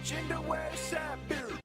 agenda where it's at, bitch.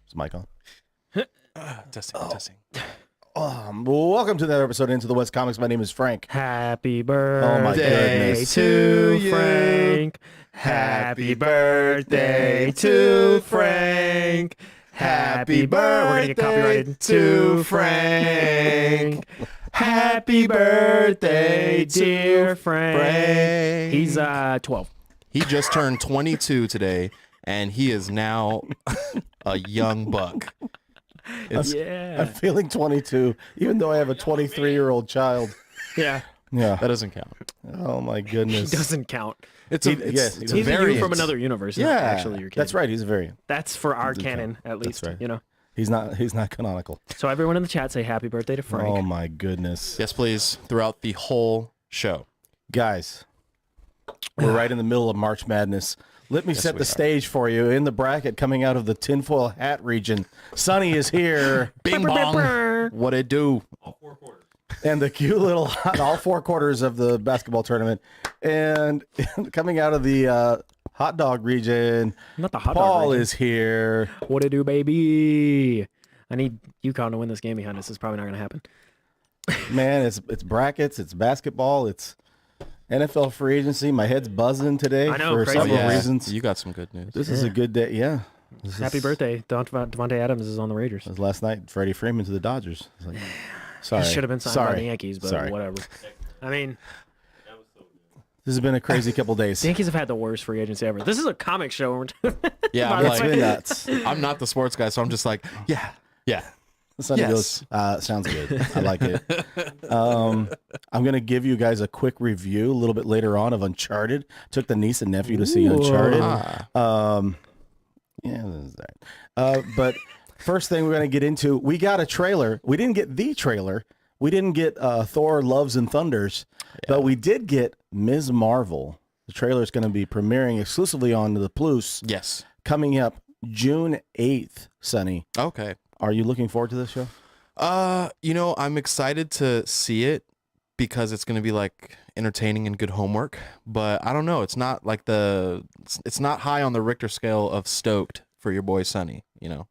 Is mic on? Testing. Welcome to another episode of Into the West Comics. My name is Frank. Happy birthday Oh my goodness. to Frank. Happy birthday to Frank. Happy birthday. We're going to get copyrighted to Frank. Happy birthday, dear Frank. He's 12. He just turned 22 today, and he is now a young buck. I'm feeling 22, even though I have a 23-year-old child. Yeah. Yeah. That doesn't count. Oh my goodness. He doesn't count. It's He- a yes, it's he's a He's a you variant from another universe. Yeah. Not actually your kid. That's right. He's a variant. That's for our Doesn't canon, count. at least. right. You know. He's not canonical. So everyone in the chat say happy birthday to Frank. Oh my goodness. Yes, please. Throughout the whole show. Guys, we're right in the middle of March Madness. Let me set we the are. stage for you. In the bracket, coming out of the tinfoil hat region, Sonny is here. Bing bong. What it do? And the cute little all four quarters of the basketball tournament. And coming out of the hot dog region, Not the hot dog Paul region. is here. What it do, baby? I need UConn to win this game behind us. It's probably not going to happen. Man, it's brackets, it's basketball, it's NFL free agency. My head's buzzing today I know, for crazy. several Yeah, reasons. You got some good news. This is a good day. Yeah. This Happy is- birthday. Devontae Adams is on the Raiders. It was last night. Freddie Freeman to the Dodgers. I was like, sorry. He should have been signed by the Yankees, but Sorry. whatever. I mean, This has been a crazy couple days. the Yankees have had the worst free agency ever. This is a comic show. Yeah, I'm It's been like, nuts. I'm not the sports guy, so I'm just like, yeah. Sonny Yes. goes, sounds good. I like it. I'm going to give you guys a quick review a little bit later on of Uncharted. Took the niece and nephew to see Uncharted. Yeah, this is that. But first thing we're going to get into, we got a trailer. We didn't get the trailer. We didn't get Thor Loves and Thunders, but we did get Ms. Marvel. The trailer is going to be premiering exclusively on the Plus Yes. coming up June 8th, Sonny. Okay. Are you looking forward to this show? I'm excited to see it because it's going to be like entertaining and good homework, but I don't know. It's not like it's not high on the Richter scale of stoked for your boy Sonny.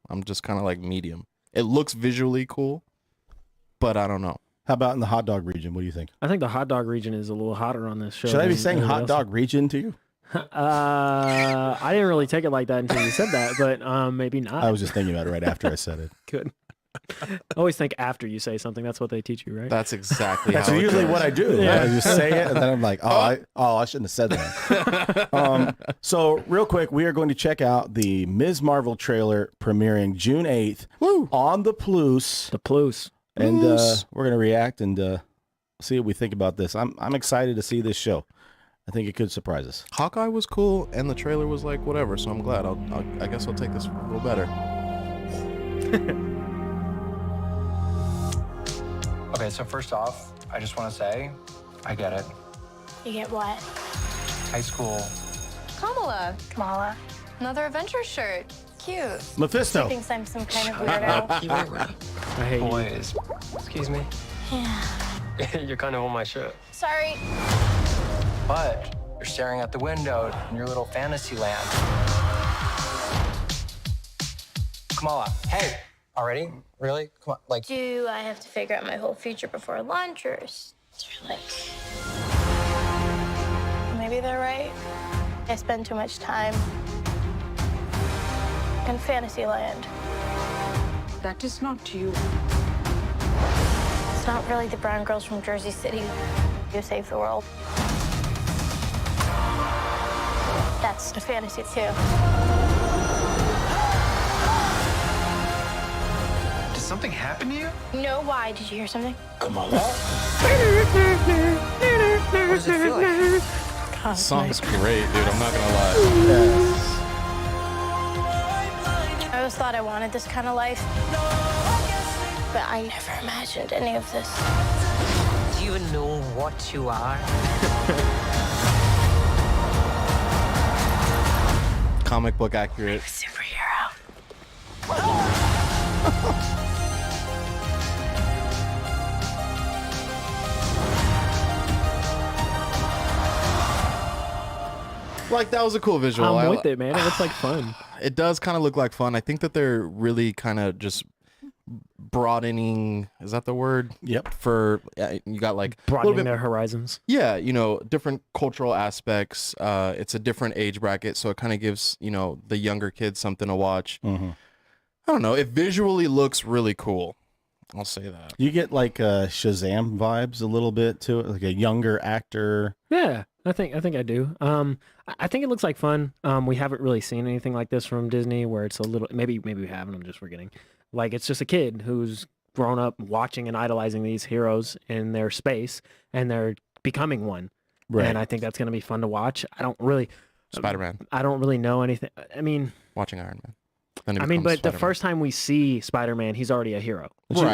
I'm just kind of like medium. It looks visually cool, but I don't know. How about in the hot dog region? What do you think? I think the hot dog region is a little hotter on this show. Should I be than saying everybody hot else. dog region to you? I didn't really take it like that until you said that, but maybe not. I was just thinking about it right after I said it. Good. Always think after you say something. That's what they teach you, right? That's exactly That's how it usually goes. what I do. Yeah. I just say it, and then I'm like, I shouldn't have said that. So real quick, we are going to check out the Ms. Marvel trailer premiering June 8th on the Plus, The Plus. and we're going to react and see what we think about this. I'm excited to see this show. I think it could surprise us. Hawkeye was cool, and the trailer was like whatever. So I'm glad. I guess I'll take this a little better. Okay, so first off, I just want to say, I get it. You get what? High school. Kamala. Another adventure shirt. Cute. Mephisto. Thinks I'm some kind of weirdo. I hate you. Boys. Excuse me. Yeah. You're kind of on my shirt. Sorry. But you're staring out the window in your little fantasy land. Kamala, hey, already? Really? Come on, like, Do I have to figure out my whole future before lunch, or is there like... Maybe they're right. I spend too much time in fantasy land. That is not you. It's not really the brown girls from Jersey City who save the world. That's a fantasy too. did something happen to you? No, why? Did you hear something? What does it feel like? God, Song's great, dude. I'm not gonna lie. I always thought I wanted this kind of life, but I never imagined any of this. Do you know what you are? Comic book accurate. Superhero. Like, that was a cool visual. I'm with it, man. It looks like fun. It does kind of look like fun. I think that they're really kind of just broadening, is that the word? Yep. For you got like a little Broadening bit, their horizons. yeah, you know, different cultural aspects. It's a different age bracket, so it kind of gives, you know, the younger kids something to watch. Mm-hmm. I don't know. It visually looks really cool. I'll say that. You get like Shazam vibes a little bit to it, like a younger actor. Yeah, I think I do. I think it looks like fun. We haven't really seen anything like this from Disney, where it's a little maybe we haven't. I'm just forgetting. Like, it's just a kid who's grown up watching and idolizing these heroes in their space, and they're becoming one. Right. And I think that's gonna be fun to watch. I don't really know anything. I mean, Watching Iron Man. Then he but becomes the Spider-Man. first time we see Spider-Man, he's already a hero.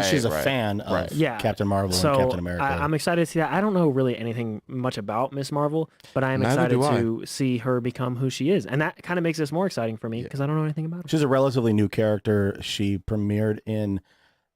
She's a right, fan of right. Yeah. Captain Marvel So and Captain America. I'm excited to see that. I don't know really anything much about Miss Marvel, but I am Neither excited do I. to see her become who she is, and that kind of makes this more exciting for me because I don't know anything about her. She's a relatively new character. She premiered in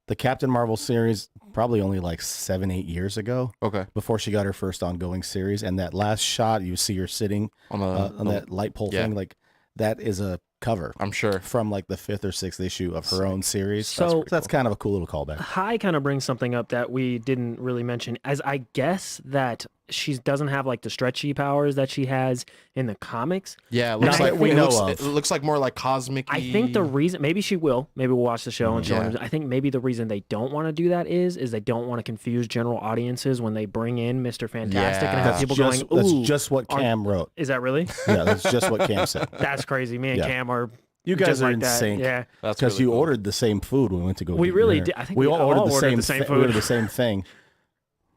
the Captain Marvel series probably only like 7-8 years ago, Okay. before she got her first ongoing series. And that last shot, you see her sitting On on that light pole yeah. thing, like that is a cover I'm sure. from like the 5th or 6th issue of her own series. So- That's kind of a cool little callback. High kind of brings something up that we didn't really mention, as I guess that she doesn't have like the stretchy powers that she has in the comics. Yeah, it looks Not like that we it know looks, of. it looks like more like cosmic. I think the reason, maybe she will, maybe we'll watch the show and show Yeah. them. I think maybe the reason they don't want to do that is they don't want to confuse general audiences when they bring in Mr. Fantastic and have That's people just, going, ooh, that's just what aren't- Cam wrote. is that really? Yeah, that's just what Cam said. That's crazy. Me and Yeah. Cam are You guys just are like in that. sync. Yeah. That's Because really you cool. ordered the same food when we went to go. We get really dinner. did. I think we we all all ordered the ordered same. the same We food. ordered the same thing.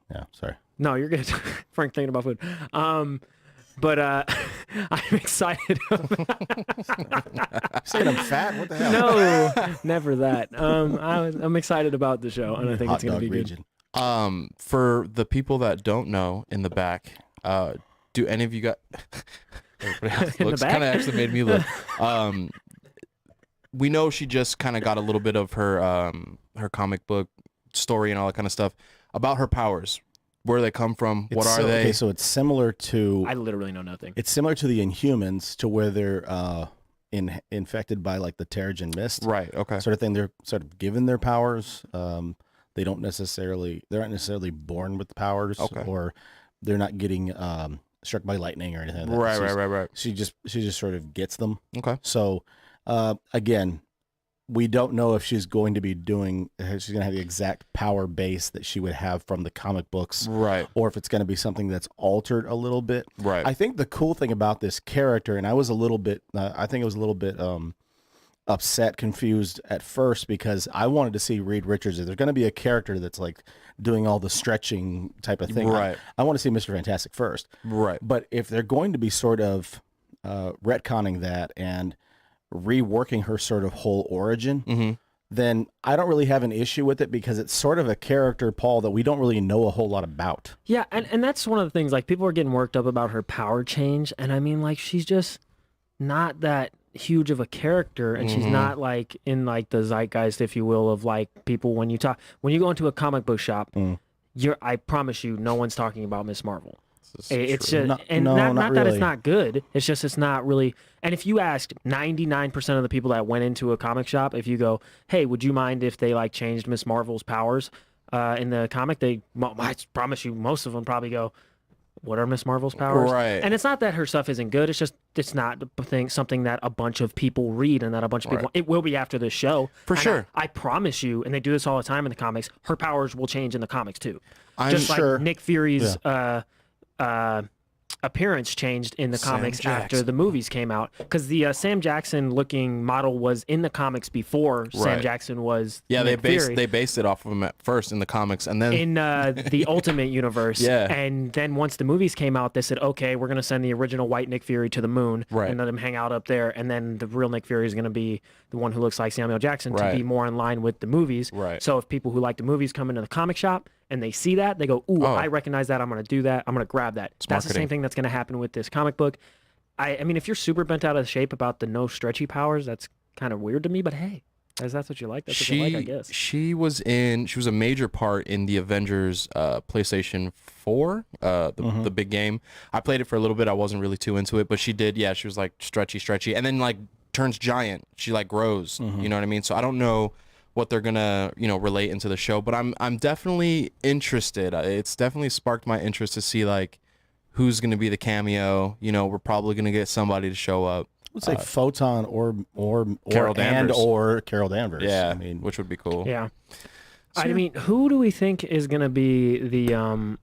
Yeah, sorry. No, you're good. Frank thinking about food. But I'm excited. Saying I'm fat? What the hell? No, never that. I'm excited about the show, and I think Hot it's gonna dog be region. For the people that don't know in the back, do any of you got everybody else In the looks back? kind of actually made me look. We know she just kind of got a little bit of her her comic book story and all that kind of stuff about her powers. Where they come from? What are they? Okay, so it's similar to good. I literally know nothing. it's similar to the Inhumans, to where they're infected by like the Terrigen mist, Right. Okay. sort of thing. They're sort of given their powers. They're not necessarily born with powers, Okay. or they're not getting struck by lightning or anything. Like that. Right. She just sort of gets them. Okay. So again, we don't know if she's going to be she's going to have the exact power base that she would have from the comic books, Right. or if it's going to be something that's altered a little bit. Right. I think the cool thing about this character, and I was a little bit, upset, confused at first, because I wanted to see Reed Richards. If there's going to be a character that's like doing all the stretching type of thing, Right. I want to see Mr. Fantastic first. Right. But if they're going to be sort of retconning that and reworking her sort of whole origin, Mm-hmm. then I don't really have an issue with it, because it's sort of a character, Paul, that we don't really know a whole lot about. Yeah, and that's one of the things. Like, people are getting worked up about her power change, and I mean, like, she's just not that. huge of a character, and she's not like in like the zeitgeist, if you will, of like people when you go into a comic book shop, I promise you, no one's talking about Miss Marvel. It's just, not that really. it's not good. It's just it's not really. And if you ask 99% of the people that went into a comic shop, if you go, "Hey, would you mind if they like changed Miss Marvel's powers in the comic?" I promise you, most of them probably go, "What are Miss Marvel's powers?" Right. And it's not that her stuff isn't good. It's just it's not something that a bunch of people read and that a bunch of people. It will be after this show For sure. I promise you, and they do this all the time in the comics. Her powers will change in the comics too. I'm Just sure. like Nick Fury's appearance changed in the comics after the movies came out, because the Sam Jackson looking model was in the comics before Sam Jackson was Nick Fury. they based it off of him at first in the comics, and then In the Ultimate Universe, and then once the movies came out, they said, okay, we're going to send the original white Nick Fury to the moon and let him hang out up there, and then the real Nick Fury is going to be the one who looks like Samuel Jackson to be more in line with the movies. So if people who like the movies come into the comic shop and they see that, they go, ooh, I recognize that, I'm going to do that, I'm going to grab that. That's the same thing that's going to happen with this comic book. I mean, if you're super bent out of shape about the no stretchy powers, that's kind of weird to me, but hey, as that's what you like, that's what you like, I guess. She was a major part in the Avengers PlayStation 4, the big game. I played it for a little bit. I wasn't really too into it, but she did. Yeah, she was like stretchy, and then like turns giant. She like grows. You know what I mean? So I don't know what they're gonna relate into the show, but I'm definitely interested. It's definitely sparked my interest to see like who's gonna be the cameo. We're probably gonna get somebody to show up. Let's say Photon or Carol Danvers. or Carol Danvers. Yeah, I mean, which would be cool. Yeah. I mean, who do we think is gonna be the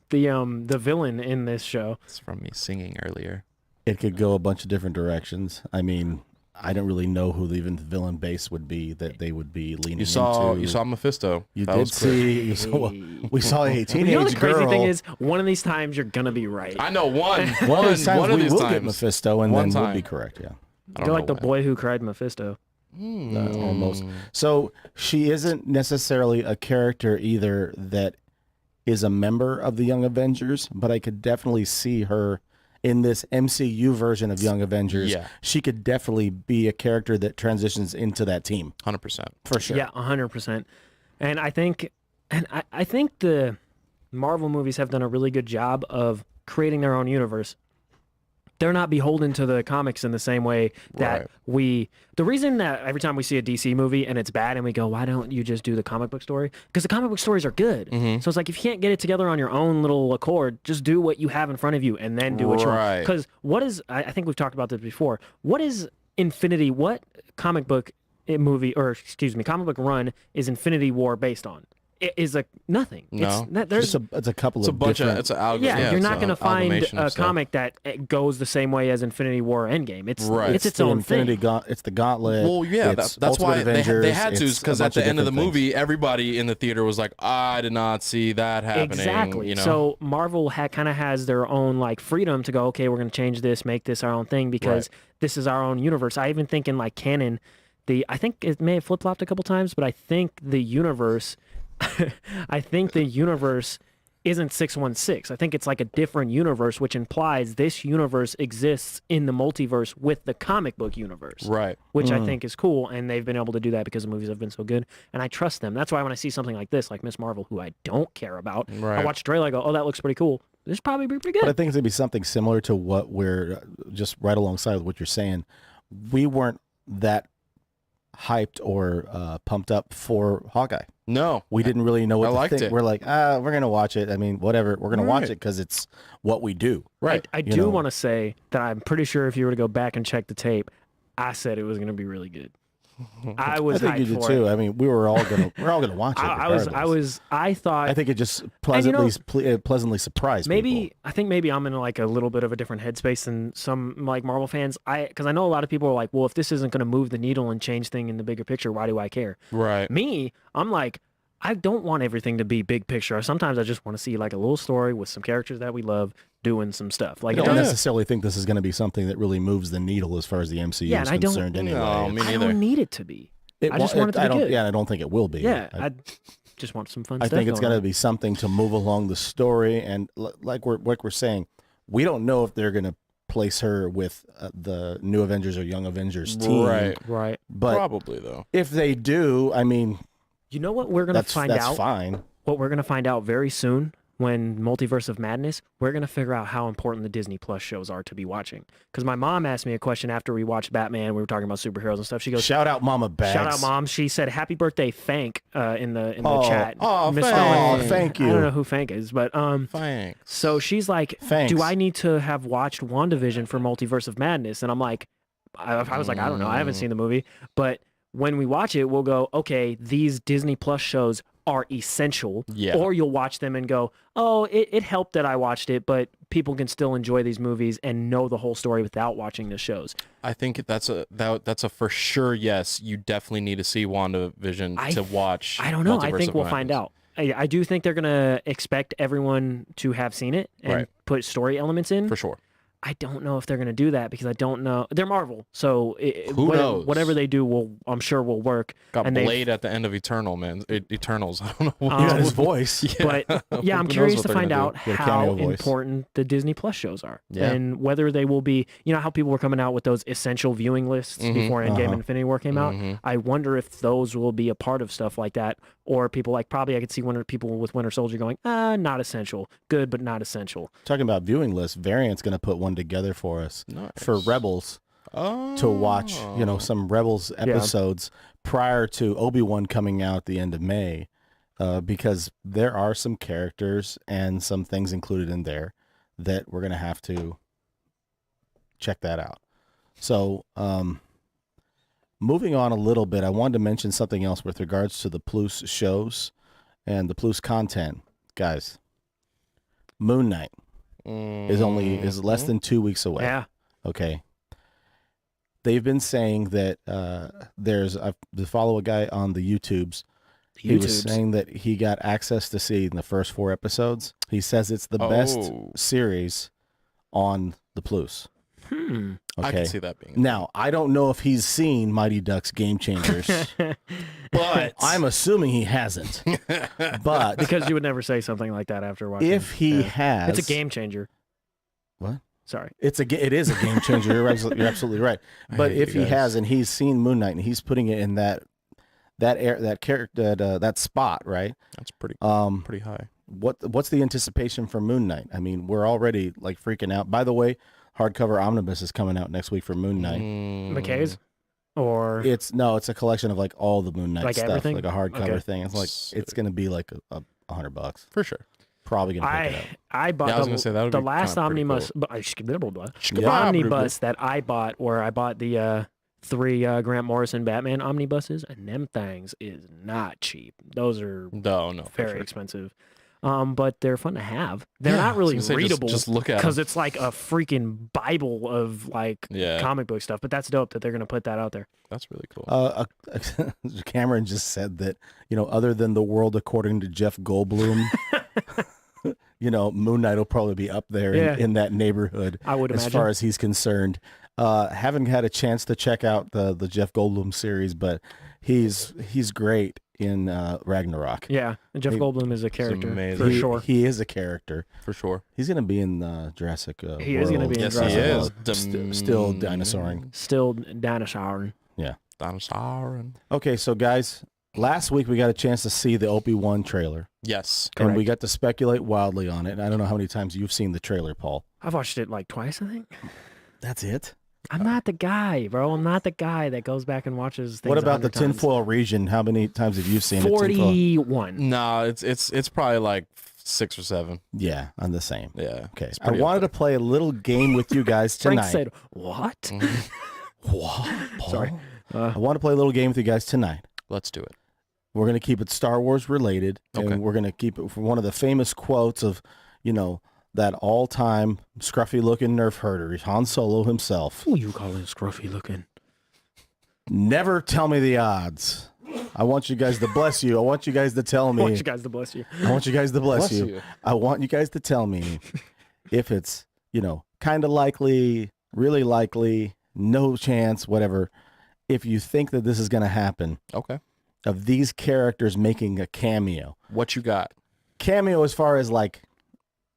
the villain in this show? It's from me singing earlier. it could go a bunch of different directions. I mean, I don't really know who even the villain base would be that they would be leaning You saw into. Mephisto. You That did was quick. see. We saw a teenage You know the crazy girl. thing is, one of these times you're gonna be right. I know one. One of these times we will get times. Mephisto, and One then we'll time. be correct. Yeah. I don't You're like know the when. boy who cried Mephisto. Almost. So she isn't necessarily a character either that is a member of the Young Avengers, but I could definitely see her in this MCU version of Young Avengers. Yeah. She could definitely be a character that transitions into that team 100%. for sure. Yeah, 100%. And I think the Marvel movies have done a really good job of creating their own universe. They're not beholden to the comics in the same way that the reason that every time we see a DC movie and it's bad and we go, why don't you just do the comic book story? Because the comic book stories are good. So it's like, if you can't get it together on your own little accord, just do what you have in front of you and then do what you want. Because what is, I think we've talked about this before, what is what comic book movie, or excuse me, comic book run is Infinity War based on? It is nothing. No. It's a couple of different. It's an algorithm. Yeah, you're it's not going to find amalgamation of a stuff. comic that goes the same way as Infinity War Endgame. It's its the own Infinity thing. It's the Gauntlet. Well, yeah, it's that's Ultimate why Avengers, they had to, it's a because at bunch the end of the different movie, everybody in the theater was like, I did not see that happening. Exactly. You know? So Marvel kind of has their own like freedom to go, okay, we're going to change this, make this our own thing because this is our own universe. I even think in like canon, I think it may have flip-flopped a couple times, but I think the universe isn't 616. I think it's like a different universe, which implies this universe exists in the multiverse with the comic book universe. Right. Which I think is cool, and they've been able to do that because the movies have been so good, and I trust them. That's why when I see something like this, like Miss Marvel, who I don't care about, I watch the trailer, I go, oh, that looks pretty cool. This should probably be pretty good. But I think it's going to be something similar to what we're just right alongside with what you're saying. We weren't that hyped or pumped up for Hawkeye. No. We didn't really know what to liked think. it. We're like, we're going to watch it. I mean, whatever. We're going to watch it because it's what we do. Right. I do want to say that I'm pretty sure if you were to go back and check the tape, I said it was going to be really good. I was I think you hyped did for too. it. I mean, we're all gonna watch it. I thought. I think it just pleasantly surprised people. I think maybe I'm in like a little bit of a different headspace than some like Marvel fans. Because I know a lot of people are like, well, if this isn't going to move the needle and change thing in the bigger picture, why do I care? Right. Me, I'm like, I don't want everything to be big picture. Sometimes I just want to see like a little story with some characters that we love doing some stuff. Like, I don't necessarily think this is going to be something that really moves the needle as far as the MCU is concerned. Anyway, No, me I neither. don't need it to be. I just want it to be good. Yeah, I don't think it will be. Yeah, I just want some fun I stuff. think it's going to be something to move along the story, and like we're saying, we don't know if they're going to place her with the New Avengers or Young Avengers team. Right. But Probably though. if they do, I mean, You know what we're gonna find out? That's fine. What we're gonna find out very soon when Multiverse of Madness, we're gonna figure out how important the Disney Plus shows are to be watching. Because my mom asked me a question after we watched Batman. We were talking about superheroes and stuff. She goes, Shout out Mama Bags. "Shout out, Mom." She said, "Happy birthday, Fank," in the chat. Oh, Misspelling. thank you. I don't know who Fank is, but Thanks. So she's like, Thanks. "Do I need to have watched WandaVision for Multiverse of Madness?" And I'm like, I was like, I don't know, I haven't seen the movie, but when we watch it, we'll go, okay, these Disney Plus shows are essential. Yeah. Or you'll watch them and go, oh, it helped that I watched it, but people can still enjoy these movies and know the whole story without watching the shows. I think that's a for sure yes. You definitely need to see WandaVision to watch. I don't know. I Multiverse think of we'll find Madness. out. I do think they're going to expect everyone to have seen it and Right. put story elements in. For sure. I don't know if they're going to do that because I don't know. They're Marvel, so Who knows? Whatever they do, I'm sure will work. Got And Blade at the end of Eternals. I don't know what You got his voice. But yeah, I'm Who knows curious what to they're find gonna out Get a how cameo voice. important the Disney Plus shows are, Yeah. and whether they will be. You know how people were coming out with those essential viewing lists before Endgame and Infinity War came out. I wonder if those will be a part of stuff like that, or people like probably I could see people with Winter Soldier going, not essential, good but not essential. Talking about viewing lists, Variant's going to put one together for us for Rebels to watch, some Rebels episodes prior to Obi-Wan coming out at the end of May, because there are some characters and some things included in there that we're going to have to check that out. So, moving on a little bit, I wanted to mention something else with regards to the Plus shows and the Plus content. Guys, Moon Knight is less than 2 weeks away. Yeah. Okay. They've been saying that I follow a guy on the YouTubes. He was saying that he got access to see in the first 4 episodes. He says it's the best series on the Plus. Okay. I can see that being. Now, I don't know if he's seen Mighty Ducks Game Changers, but I'm assuming he hasn't. But Because you would never say something like that after watching. if he has, it's a game changer. What? Sorry. It is a game changer. You're absolutely right. But hate if you he guys. has and he's seen Moon Knight and he's putting it in that character that spot, right? That's pretty high. What's the anticipation for Moon Knight? I mean, we're already like freaking out. By the way, hardcover omnibus is coming out next week for Moon Knight. McKay's? Or It's a collection of like all the Moon Knight Like stuff, everything? like a hardcover Okay. thing. It's like it's gonna be like $100 For sure. Probably gonna pick it up. I bought Yeah, I was gonna say, that would the be last kinda pretty omnibus, cool. omnibus that I bought, where I bought the 3 Grant Morrison Batman omnibuses, and them things is not cheap. Those are No, for very sure. expensive. But they're fun to have. They're Yeah, not really I was gonna say, readable. just look at 'em. because it's like a freaking Bible of like Yeah. comic book stuff. But that's dope that they're gonna put that out there. That's really cool. Cameron just said that, other than The World According to Jeff Goldblum, Moon Knight will probably be up there Yeah. in that neighborhood. I would as imagine. far as he's concerned. Haven't had a chance to check out the Jeff Goldblum series, but he's great in Ragnarok. Yeah, and Jeff Goldblum is a character amazing. for sure. He is a character. For sure. He's going to be in Jurassic He is gonna World. be in Yes, Jurassic he World. is. Still dinosauring. Still dinosaur. Yeah. Dinosaur and Okay, so guys, last week we got a chance to see the Obi-Wan trailer, yes. and we got to speculate wildly on it. And I don't know how many times you've seen the trailer, Paul. I've watched it like twice, I think. That's it? I'm not the guy, bro. I'm not the guy that goes back and watches things. What about the 100 times. tinfoil region? How many times have you seen it? 41. No, it's probably like 6 or 7. Yeah, I'm the same. Yeah. Okay, It's I pretty wanted to up play a little game with you guys Frank tonight. said, "What?" What? Paul? Sorry. I want to play a little game with you guys tonight. there. Let's do it. We're going to keep it Star Wars related, Okay. and we're going to keep it for one of the famous quotes of, that all-time scruffy-looking nerf herder, Han Solo himself. Who you calling scruffy looking? Never tell me the odds. I want you guys to bless you. I want you guys to tell I me. want you guys to bless you. I want you guys to bless, Bless you. you. I want you guys to tell me if it's, kind of likely, really likely, no chance, whatever. If you think that this is going to happen, Okay. of these characters making a cameo. What you got? Cameo as far as like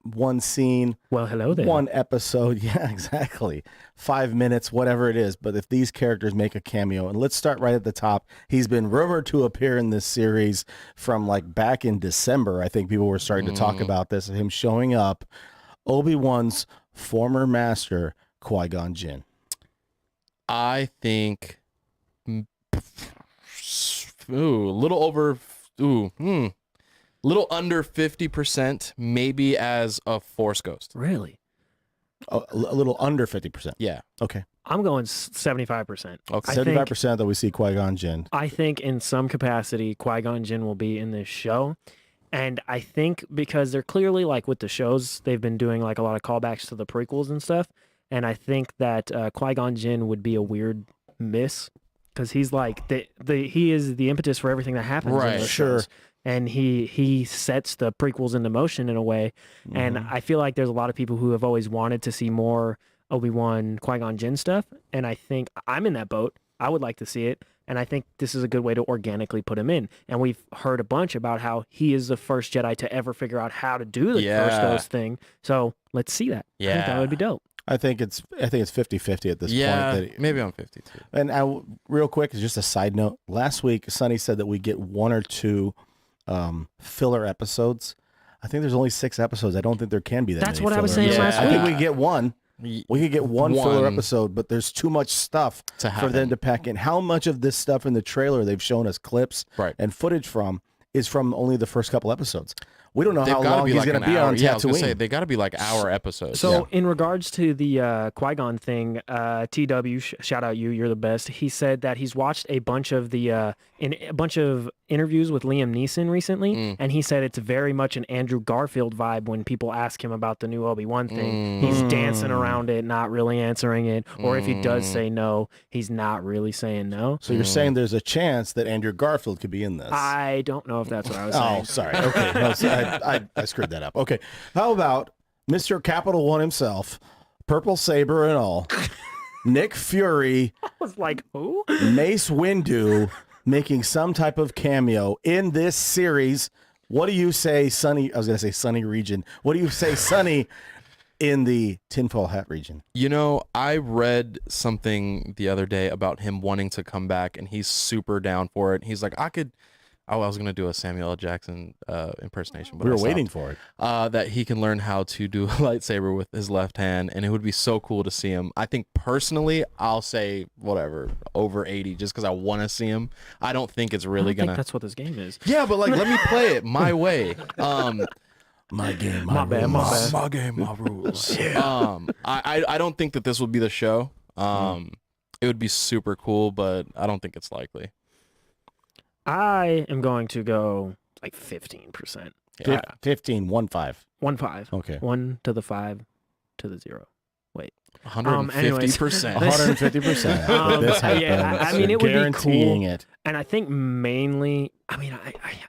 one scene, Well, hello there. one episode. Yeah, exactly. 5 minutes, whatever it is. But if these characters make a cameo, and let's start right at the top. He's been rumored to appear in this series from like back in December. I think people were starting to talk about this, him showing up. Obi-Wan's former master, Qui-Gon Jinn. I think little under 50%, maybe as a Force ghost. Really? A little under 50%. Yeah. Okay. I'm going 75%. Okay. 75% that we see Qui-Gon Jinn. I think in some capacity, Qui-Gon Jinn will be in this show. And I think because they're clearly, like with the shows, they've been doing like a lot of callbacks to the prequels and stuff. And I think that Qui-Gon Jinn would be a weird miss because he's like, he is the impetus for everything that happens in Right. those Sure. shows. And he sets the prequels into motion in a way. And I feel like there's a lot of people who have always wanted to see more Obi-Wan, Qui-Gon Jinn stuff. And I think I'm in that boat. I would like to see it. And I think this is a good way to organically put him in. And we've heard a bunch about how he is the first Jedi to ever figure out how to do the Force Ghost thing. So let's see that. I think that would be dope. I think it's 50-50 at this Yeah, point. That maybe I'm 52. And real quick, just a side note. Last week, Sonny said that we get 1 or 2 filler episodes. I think there's only 6 episodes. I don't think there can be that. That's many what I was filler saying episodes. last I think week. we get one. We could get one filler episode, but there's too much stuff To for them happen. to pack in. How much of this stuff in the trailer they've shown us clips Right. and footage from is from only the first couple episodes? We don't know They've how gotta long be he's like going to an be hour. on Yeah, I was gonna Tatooine. say they got to be like hour episodes. So in regards to the Qui-Gon thing, TW, shout out you're the best. He said that he's watched a bunch of the interviews with Liam Neeson recently, and he said it's very much an Andrew Garfield vibe when people ask him about the new Obi-Wan thing. He's dancing around it, not really answering it, or if he does say no, he's not really saying no. So you're saying there's a chance that Andrew Garfield could be in this? I don't know if that's what I was saying. Oh, sorry. Okay, no, so I screwed that up. Okay, how about Mr. Capital One himself, purple saber and all, Nick Fury, I was like, who? Mace Windu, making some type of cameo in this series? What do you say, Sonny? I was going to say Sunny region. What do you say, Sonny, in the tinfoil hat region? You know, I read something the other day about him wanting to come back, and he's super down for it. He's like, I was going to do a Samuel L. Jackson impersonation, but We I were stopped. waiting for it. That he can learn how to do a lightsaber with his left hand, and it would be so cool to see him. I think personally, I'll say whatever, over 80, just because I want to see him. I don't think it's I really don't gonna. think that's what this game is. Yeah, but like, let me play it my way. My game, My bad, my bad. My game, my rules. I don't think that this would be the show. It would be super cool, but I don't think it's likely. I am going to go like 15%. Yeah. 15, 1-5. 1-5. Okay. 1 to the 5 to the 0. Wait. 150%. 150%. This happens. yeah, I mean, it would be Guaranteeing cool. it. And I think mainly, I mean,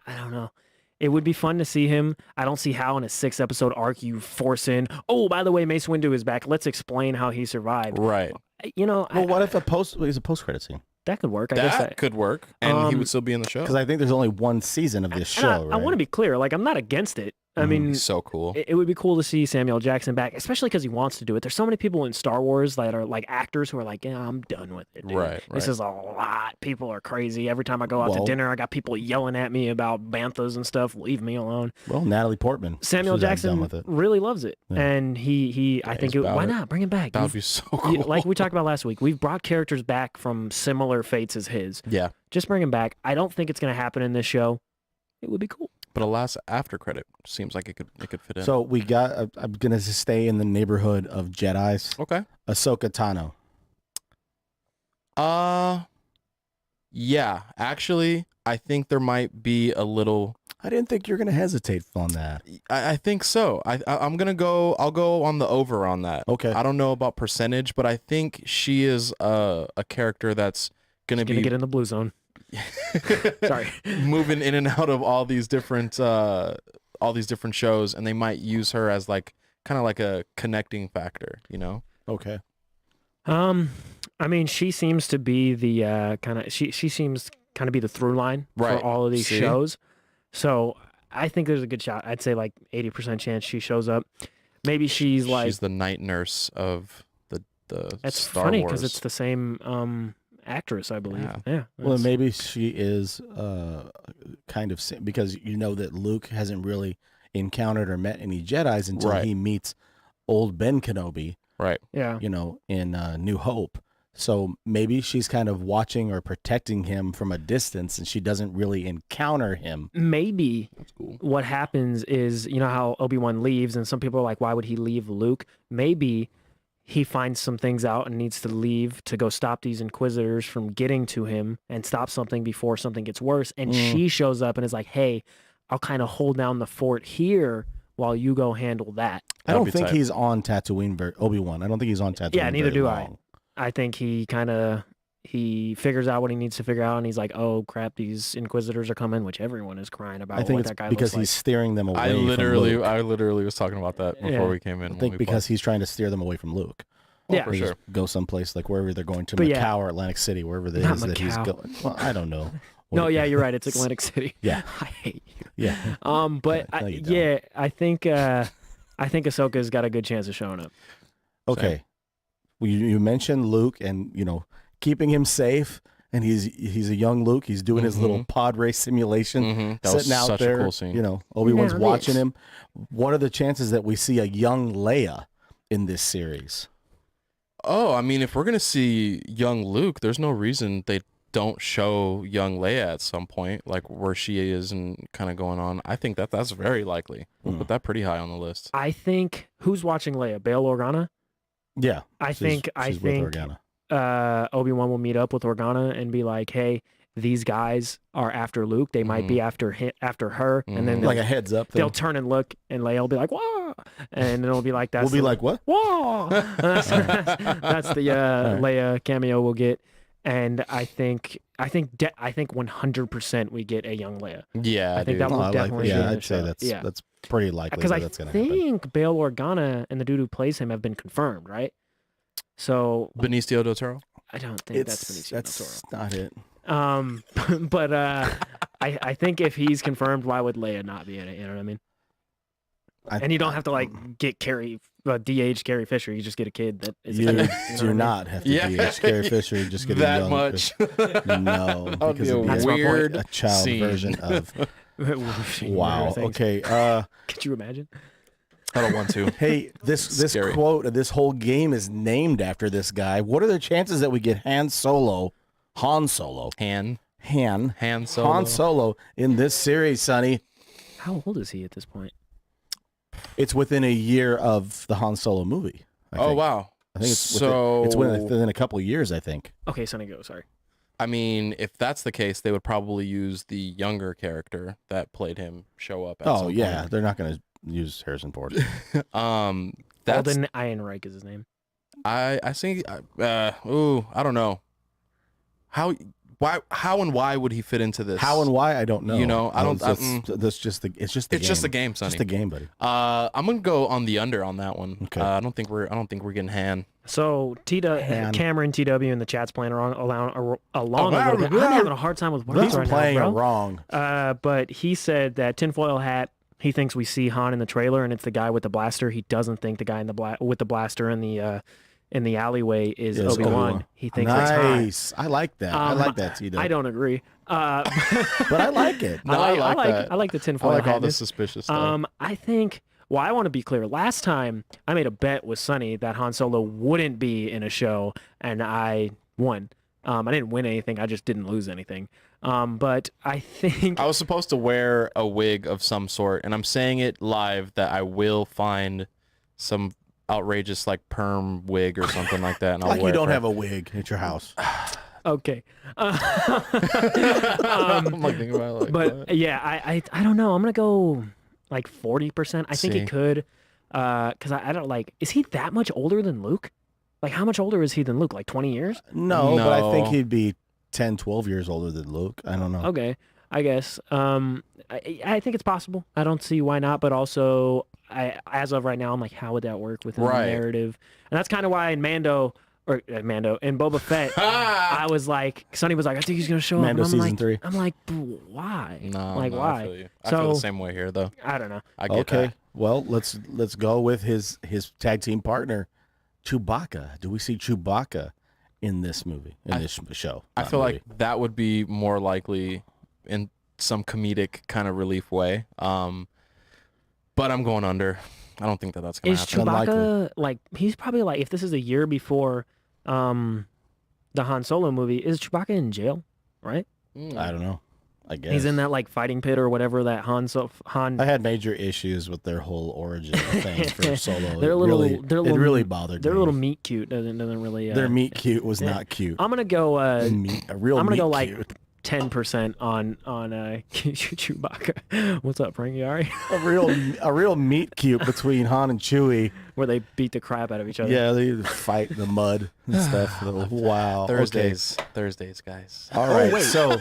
I don't know. It would be fun to see him. I don't see how in a 6-episode arc you force in, oh, by the way, Mace Windu is back. Let's explain how he survived. Right. You know, Well, what if it's a post-credit scene? that could work. I guess That could work, and he would still be in the show. Because I think there's only one season of this and show, I right? want to be clear. Like, I'm not against it. I mean, He's so cool. it would be cool to see Samuel Jackson back, especially because he wants to do it. There's so many people in Star Wars that are like actors who are like, yeah, I'm done with it. Dude. Right, This right. is a lot. People are crazy. Every time I go out to Well- dinner, I got people yelling at me about banthas and stuff. Leave me alone. Well, Natalie Portman. Samuel she's not done Jackson with it. really loves it. Yeah. And I think, he's about why it. not? Bring him back. That would You've- be so you- cool. like we talked about last week, we've brought characters back from similar fates as his. Yeah, Just bring him back. I don't think it's going to happen in this show. It would be cool. but a last after credit seems like it could fit in. So we got, I'm going to stay in the neighborhood of Jedis. Okay. Ahsoka Tano. Yeah, actually, I think there might be a little. I didn't think you're going to hesitate on that. I think so. I'm gonna go. I'll go on the over on that. Okay. I don't know about percentage, but I think she is a character that's gonna Going to be get in the blue zone. Sorry. moving in and out of all these different shows, and they might use her as like kind of like a connecting factor. You know. Okay. I mean, she seems to be the she seems kind of be the through line Right. for all of these See? shows. So I think there's a good shot. I'd say like 80% chance she shows up. Maybe she's the night nurse of the That's Star funny Wars. because it's the same actress, I believe. Yeah. Well, maybe she is kind of because you know that Luke hasn't really encountered or met any Jedis until Right. he meets old Ben Kenobi. right. Yeah. You know, in New Hope. So maybe she's kind of watching or protecting him from a distance, and she doesn't really encounter him. Maybe That's cool. what happens is, you know how Obi-Wan leaves and some people are like, why would he leave Luke? Maybe he finds some things out and needs to leave to go stop these Inquisitors from getting to him and stop something before something gets worse. And she shows up and is like, hey, I'll kind of hold down the fort here while you go handle that. I don't be think tight. he's on Tatooine, Obi-Wan. I don't think he's on Tatooine. Yeah, neither very do I. long. I think he figures out what he needs to figure out and he's like, oh crap, these Inquisitors are coming, which everyone is crying about. I think what it's that guy because looks he's steering them away I from Luke. literally was talking about that before Yeah. we came in. I when think we because he's trying to steer them away from Luke. Yeah. for Or just sure. go someplace like wherever they're going to, But Macau yeah. or Atlantic City, wherever it Not is that he's Macau. going. Well, I don't know. No, yeah, you're right. It's Atlantic City. Yeah. I hate you. Yeah. But No, you don't. yeah, I think Ahsoka's got a good chance of showing up. Okay. Well, you mentioned Luke and, you know, keeping him safe. And he's a young Luke. He's doing his little pod race simulation, That was sitting out such there. a cool scene. You know, Obi-Wan's Now watching this. him. What are the chances that we see a young Leia in this series? Oh, I mean, if we're gonna see young Luke, there's no reason they don't show young Leia at some point, like where she is and kind of going on. I think that's very likely. We'll put that pretty high on the list. I think who's watching Leia? Bail Organa? Yeah. I think she's with Organa. Obi-Wan will meet up with Organa and be like, hey, these guys are after Luke. They might be after her. And then Like a heads up thing. they'll turn and look and Leia will be like, whoa. And it'll be like, that's We'll be the- like, what? whoa. That's the Leia cameo we'll get. And I think 100% we get a young Leia. Yeah, I think dude. that No, will I like definitely that. be Yeah, in the I'd say show. that's Yeah. that's pretty likely Because that I that's going to happen. think Bail Organa and the dude who plays him have been confirmed, right? So Benicio del Toro. I don't think that's Benicio del That's not it. Toro. But I think if he's confirmed, why would Leia not be in it? You know what I mean? And you don't have to like get DH Carrie Fisher. You just get a kid that is. You a kid, you know what I do mean? not have to Yeah. DH Carrie Fisher. You just get a That young much. No, That would because be a it'd That's my point. weird a child scene. version of. Wow. Things. Okay. Could you imagine? I don't want to. Hey, this Scary. quote, this whole game is named after this guy. What are the chances that we get Han Solo Han Solo in this series, Sonny? How old is he at this point? It's within a year of the Han Solo movie. I Oh think. wow. I think it's so. it's within a couple of years. I think. Okay, Sonny, go. Sorry. I mean, if that's the case, they would probably use the younger character that played him show up. At Oh some yeah, point. they're not going to use Harrison Ford. That's Alden Ehrenreich is his name. I think. I don't know. How and why would he fit into this? How and why I don't know. You know, I don't- That's just the. It's just the. It's game. just a game, Sonny. Just a game, buddy. I'm gonna go on the under on that one. Okay. I don't think we're getting Han. So Han. Cameron TW in the chat's playing along a little bit. blah, I'm having a hard time with words He's right playing now, it bro. wrong. But he said that tinfoil hat. He thinks we see Han in the trailer, and it's the guy with the blaster. He doesn't think the guy in the with the blaster in the alleyway is Yes, Obi-Wan. Obi-Wan. He thinks that's Han. Nice. I like that. I like that, Tito. I don't agree. but I like it. No, I like that. I like the I tinfoil like all hat. the suspicious stuff. I think. Well, I want to be clear. Last time I made a bet with Sonny that Han Solo wouldn't be in a show, and I won. I didn't win anything. I just didn't lose anything. But I think I was supposed to wear a wig of some sort, and I'm saying it live that I will find some outrageous like perm wig or something like that, and I'll Like wear you don't it. have a wig at your house. okay. I'm like thinking about it like But what? yeah, I don't know. I'm gonna go like 40%. I think See. he could, because I don't like. Is he that much older than Luke? Like, how much older is he than Luke? Like 20 years? No, but I think No. he'd be 10, 12 years older than Luke. I don't know. Okay, I guess. I think it's possible. I don't see why not. But also, as of right now, I'm like, how would that work within Right. the narrative? And that's kind of why in Mando, or Mando and Boba Fett, I was like, Sonny was like, I think he's gonna show Mando up. And I'm season like, 3. I'm like, why? No, like no, why? I feel you. I feel the same way here, though. I don't know. I get Okay, that. well let's go with his tag team partner, Chewbacca. Do we see Chewbacca in this movie, in this show? I Not feel movie. like that would be more likely in some comedic kind of relief way. But I'm going under. I don't think that's gonna Is happen. Chewbacca Unlikely. like he's probably like if this is a year before the Han Solo movie, is Chewbacca in jail? Right? I don't know. I guess He's in that like fighting pit or whatever that Han. I had major issues with their whole origin things for Solo. They're a little. It really bothered They're me. a little meat cute. Doesn't really. Their meat cute was not cute. I'm gonna go. A real I'm gonna meat go like cute. 10% on Chewbacca. What's up, Frank? You all right? a real meat cute between Han and Chewie. Where they beat the crap out of each other. Yeah, they fight in the mud and stuff. Wow. Thursdays, guys. Okay. All right. wait. So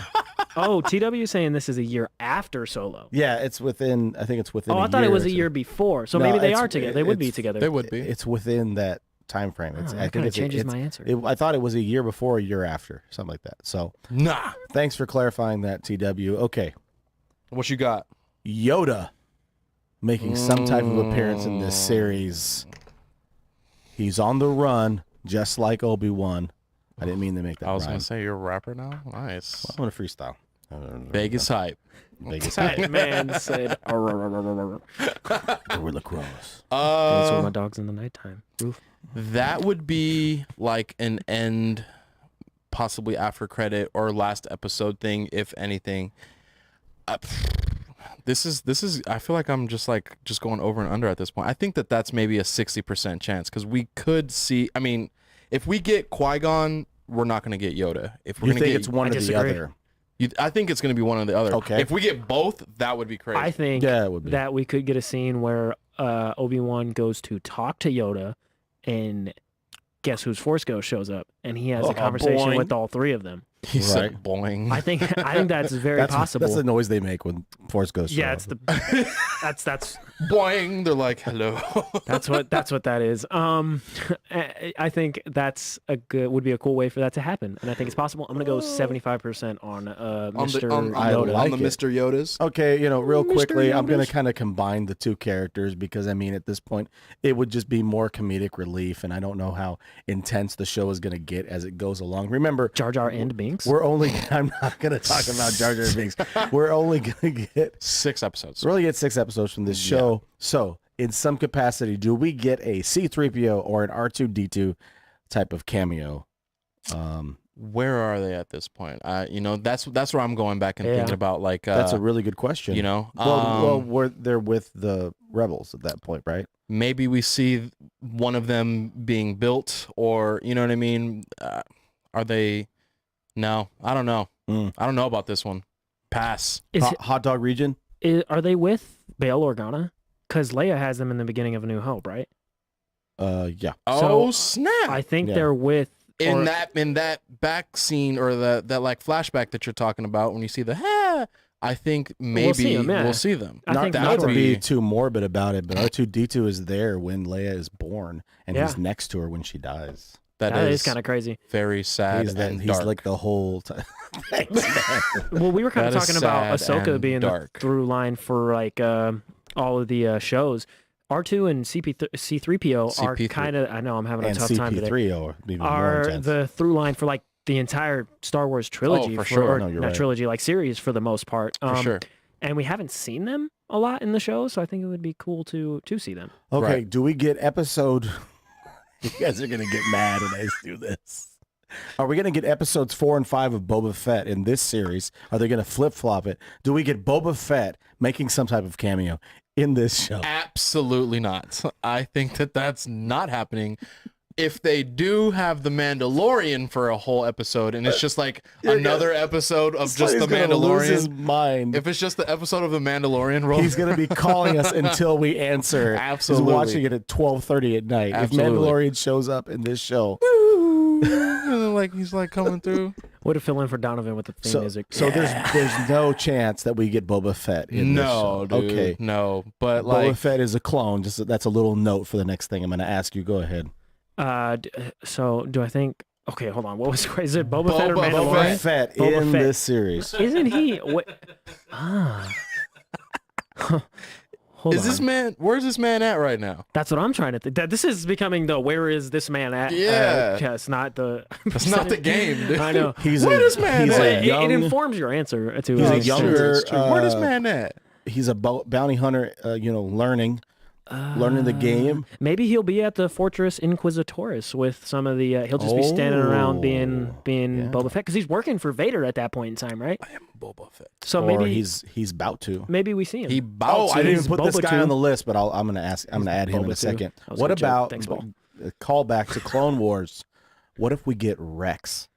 Oh, TW is saying this is a year after Solo. yeah, it's within. I think it's within. Oh, I thought it was a year before. So No, maybe they it's- are together. They would be it's- together. They would be. It's within that time frame. It's, Oh, I that think kinda it's, changes it's- my answer. I thought it was a year before, a year after, something like that. So Nah. thanks for clarifying that, TW. Okay, What you got? Yoda making some type of appearance in this series. He's on the run, just like Obi-Wan. I didn't mean to make that. I was rhyme. gonna say you're a rapper now. Nice. I'm gonna freestyle. Vegas hype. Vegas. That man said, Gorilla Cross. Dance with my dogs in the nighttime. Roof. That would be like an end, possibly after credit or last episode thing, if anything. This is. I feel like I'm just going over and under at this point. I think that's maybe a 60% chance because we could see. I mean, if we get Qui-Gon, we're not going to get Yoda. If we're You going to think get, it's one I or the disagree. other? I think it's going to be one or the other. Okay. If we get both, that would be crazy. I think Yeah, it would be. that we could get a scene where Obi-Wan goes to talk to Yoda and guess whose Force Ghost shows up and he has Oh, a conversation boing. with all three of them. He said Right. boing. I think that's very possible. That's the noise they make when Force Ghost. Yeah, show it's up. the that's boing. They're like, hello. that's what that is. I think that's would be a cool way for that to happen, and I think it's possible. I'm gonna go 75% on Mr. I Yoda. like on the it. Mr. Yodas. Okay, real Mr. quickly, I'm going Yodas. to kind of combine the two characters because, I mean, at this point, it would just be more comedic relief, and I don't know how intense the show is going to get as it goes along. Remember, Jar Jar and Binks. I'm not going to talk about Jar Jar Binks. We're only going to get 6 episodes. We're only get 6 episodes from this show. So, in some capacity, do we get a C-3PO or an R2-D2 type of cameo? Where are they at this point? That's where I'm going back and Yeah. thinking about like. That's a really good question. Well, they're with the rebels at that point, right? Maybe we see one of them being built, or you know what I mean. Are they? No, I don't know. I don't know about this one. Pass. Hot dog region. Are they with Bail Organa? Because Leia has them in the beginning of A New Hope, right? Yeah. Oh So, snap! I think Yeah. they're with in that back scene or that like flashback that you're talking about when you see I think maybe see 'em, yeah. we'll see them. I Not, think not to maybe. be too morbid about it, but R2-D2 is there when Leia is born, and he's Yeah. next to her when she dies. That is kind of crazy. very sad He's and he's dark. like the whole time. Thanks, man. Well, we were kind of That is talking about sad Ahsoka and being dark. the through line for like all of the shows. R2 and C3PO are CP3. kind of. I know I'm having a And tough time today. CP3 or even more Are intense. the through line for like the entire Star Wars trilogy for sure. or No, you're not right. trilogy, like series for the most part. for sure. And we haven't seen them a lot in the show, so I think it would be cool to see them. Okay, Right. do we get episode? You guys are gonna get mad when I do this. Are we gonna get episodes 4 and 5 of Boba Fett in this series? Are they gonna flip flop it? Do we get Boba Fett making some type of cameo in this show? Absolutely not. I think that's not happening. If they do have the Mandalorian for a whole episode, and it's just like another episode of just the He's gonna lose his Mandalorian. mind. If it's just the episode of the Mandalorian role, He's gonna be calling us until we answer. Absolutely. He's watching it at 12:30 at night. Absolutely. If Mandalorian shows up in this show, like he's like coming through. Way to fill in for Donovan with the theme so, music. so there's no chance that we get Boba Fett in this No, show. dude. Okay. No, but Boba like Fett is a clone. Just that's a little note for the next thing I'm going to ask you. Go ahead. So do I think? Okay, hold on. What was is it? Boba Fett or Boba Mandalorian? Boba Fett Boba in Fett. this series. Isn't he? What? Ah. Hold Is on. this man? Where's this man at right now? That's what I'm trying to think. That this is becoming the where is this man at? Yeah. It's not the. That's not the game, dude. I know. Where this man he's at? a It young, informs your answer to. he's a It's true, younger, it's true. Where this man at? he's a bounty hunter, learning the game. Maybe he'll be at the Fortress Inquisitoris with some of the. He'll just be standing around being yeah. Boba Fett because he's working for Vader at that point in time, right? I am Boba Fett. So Or maybe he's about to. maybe we see him. He Oh, bouts I didn't it. even put this Boba guy too. on the list, but I'm gonna add him in Boba a too. second. That was a What good joke. about Thanks, Paul. a callback to Clone Wars? What if we get Rex?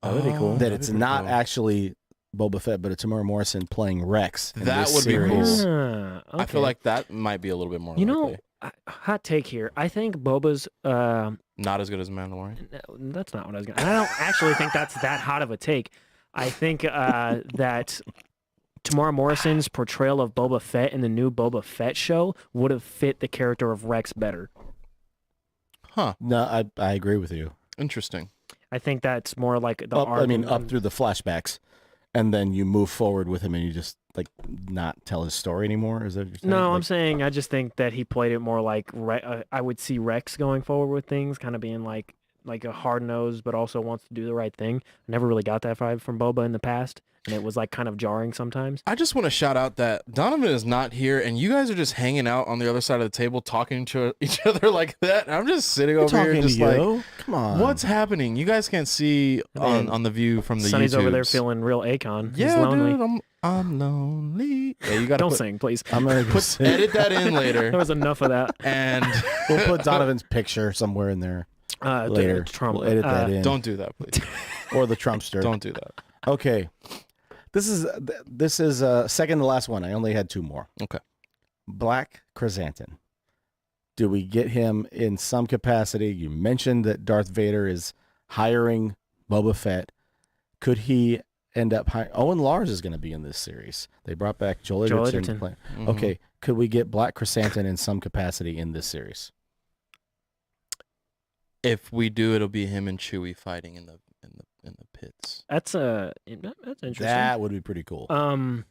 That would be cool. That That'd it's be pretty not cool. actually Boba Fett, but it's Tamara Morrison playing Rex. In That this would be cool. series. Ah, I feel okay. like that might be a little bit more You know, likely. hot take here. I think Boba's. Not as good as Mandalorian. No, that's not what I was gonna. I don't actually think that's that hot of a take. I think that Tamara Morrison's portrayal of Boba Fett in the new Boba Fett show would have fit the character of Rex better. Huh. No, I agree with you. Interesting. I think that's more like the Up, arc. I mean, up and- through the flashbacks, and then you move forward with him, and you just like not tell his story anymore. Is that what you're saying? No, I'm Like, saying I just think that he played it more like I would see Rex going forward with things, kind of being like a hard nosed, but also wants to do the right thing. I never really got that vibe from Boba in the past, and it was like kind of jarring sometimes. I just want to shout out that Donovan is not here, and you guys are just hanging out on the other side of the table talking to each other like that. And I'm just sitting over here, talking just to like, you. Come on. what's happening? You guys can't see on the view from the Sonny's over there YouTubes. feeling real Akon. He's Yeah, lonely. dude, I'm lonely. Yeah, you gotta Don't sing, please. I'm gonna go sit- edit that in There later, was enough of that. and We'll put Donovan's picture somewhere in there later. Trump. We'll edit that in. don't do that, please. Or the Trumpster. Don't do that. Okay. This is second to last one. I only had two more. Okay. Black Chrysanthemum. Do we get him in some capacity? You mentioned that Darth Vader is hiring Boba Fett. Could he end up hiring? Owen Lars is going to be in this series. They brought back Joel Joel Edgerton. Edgerton. Mhm. Okay. Could we get Black Chrysanthemum in some capacity in this series? If we do, it'll be him and Chewie fighting in the pits. That's interesting. That would be pretty cool. Um.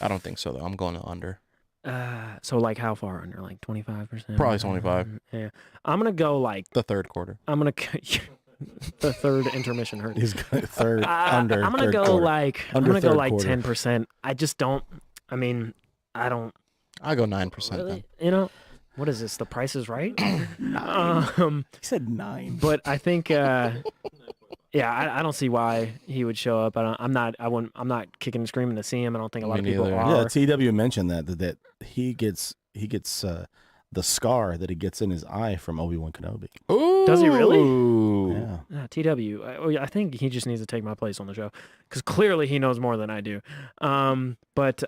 I don't think so though. I'm going to under. So like how far under? Like 25%? Probably 25. Yeah. I'm gonna go like The third quarter. I'm gonna the third intermission hurt. He's going third under. I'm gonna third go quarter. like Under I'm gonna go third like quarter. 10%. I just don't. I mean, I don't I go 9% then. really. You know, what is this? The Price is Right. um, He said 9. but I think. Yeah, I don't see why he would show up. I'm not kicking and screaming to see him. I don't think a lot of Me people neither. are. Yeah, TW mentioned that he gets the scar that he gets in his eye from Obi-Wan Kenobi. Ooh. Does he really? Yeah. TW. I think he just needs to take my place on the show because clearly he knows more than I do. But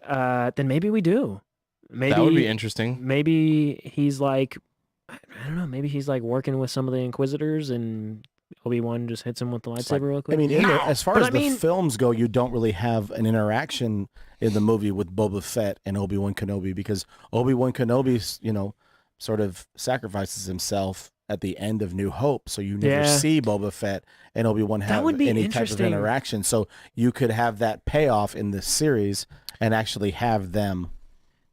then maybe we do. Maybe That would be interesting. Maybe he's like, I don't know. Maybe he's like working with some of the Inquisitors and Obi-Wan just hits him with the lightsaber real quick. I mean, as far But as I the mean- films go, you don't really have an interaction in the movie with Boba Fett and Obi-Wan Kenobi because Obi-Wan Kenobi, sort of sacrifices himself at the end of New Hope, so you never Yeah. see Boba Fett and Obi-Wan have would be any type of interesting. interaction. So you could have that payoff in this series and actually have them.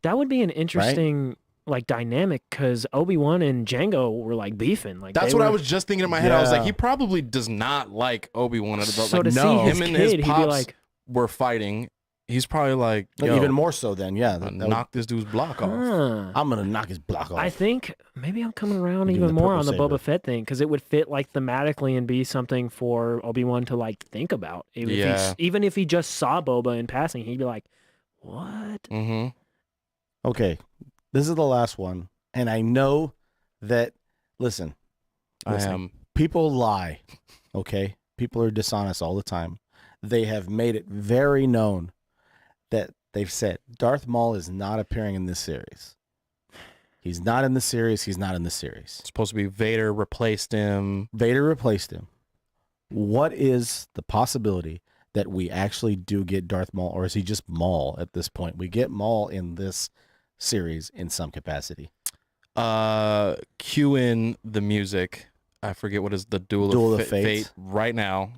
That would be an interesting like dynamic because Obi-Wan and Django were like beefing. Like That's they what I were- was just thinking in my head. I was like, Yeah. he probably does not like Obi-Wan at all. So Like, to no. see his him and kid, his he'd be pops like, were fighting. He's probably like, yo, Even more so then, yeah. that would- knock this dude's block off. huh. I'm going to knock his block off. I think maybe I'm coming around Give him even the more purple on the saber. Boba Fett thing because it would fit like thematically and be something for Obi-Wan to like think about. Yeah. Even if he just saw Boba in passing, he'd be like, "What?" Mm-hmm. Okay, this is the last one. And I know that, listen, I Listen. am. people lie, okay? People are dishonest all the time. They have made it very known that they've said Darth Maul is not appearing in this series. He's not in the series. He's not in the series. Supposed to be Vader replaced him. Vader replaced him. What is the possibility that we actually do get Darth Maul, or is he just Maul at this point? We get Maul in this series in some capacity. Cue in the music. I forget what is the Duel of of Fates. Fate right now.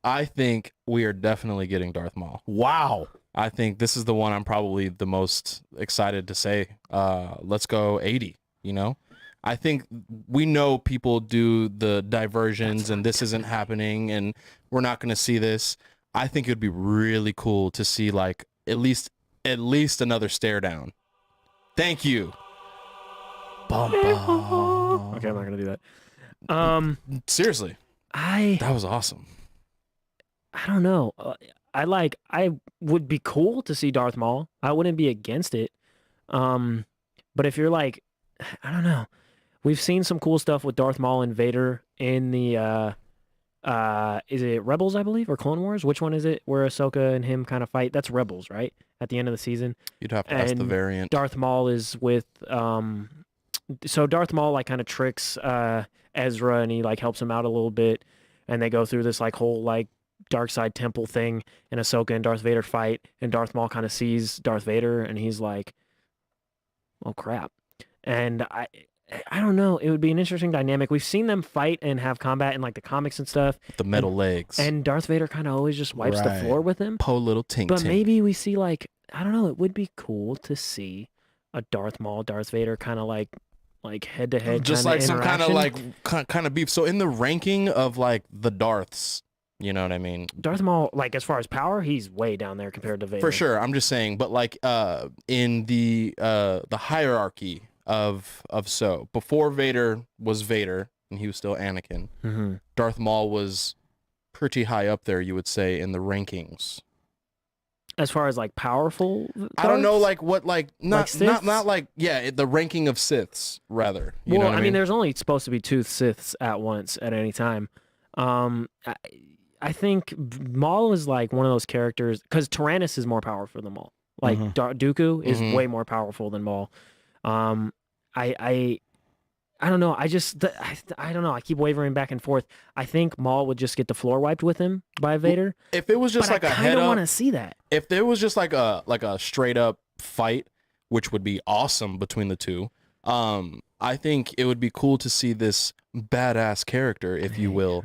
I think we are definitely getting Darth Maul. Wow. I think this is the one I'm probably the most excited to say. Let's go 80. You know, I think we know people do the diversions, and this isn't happening, and we're not going to see this. I think it would be really cool to see like at least another stare down. Thank you. Bum, bum. Okay, I'm not gonna do that. Seriously, that was awesome. I don't know. I would be cool to see Darth Maul. I wouldn't be against it. But if you're like, I don't know. We've seen some cool stuff with Darth Maul and Vader in the is it Rebels, I believe, or Clone Wars? Which one is it where Ahsoka and him kind of fight? That's Rebels, right? At the end of the season. You'd have to ask the variant. Darth Maul is with so Darth Maul like kind of tricks Ezra, and he like helps him out a little bit, and they go through this like whole like dark side temple thing, and Ahsoka and Darth Vader fight, and Darth Maul kind of sees Darth Vader, and he's like, oh crap. And I don't know, it would be an interesting dynamic. We've seen them fight and have combat in like the comics and stuff, the metal legs, and Darth Vader kind of always just wipes the floor with him. Po little tink. But maybe we see like, I don't know, it would be cool to see a Darth Maul, Darth Vader kind of like head to head, just like some kind of like kind of beef. So in the ranking of like the Darths, you know what I mean? Darth Maul, like as far as power, he's way down there compared to Vader. For sure, I'm just saying. But like in the hierarchy of so before Vader was Vader and he was still Anakin, Darth Maul was pretty high up there, you would say, in the rankings. As far as like powerful, I don't know, like what, like not like the ranking of Siths rather. You know what I mean? There's only supposed to be 2 Siths at once at any time. I think Maul is like one of those characters because Tyrannus is more powerful than Maul. Like Dooku is way more powerful than Maul. I don't know. I don't know. I keep wavering back and forth. I think Maul would just get the floor wiped with him by Vader. If it was just like a head up, I kind of want to see that. If there was just like a straight up fight, which would be awesome between the two, I think it would be cool to see this badass character, if you will,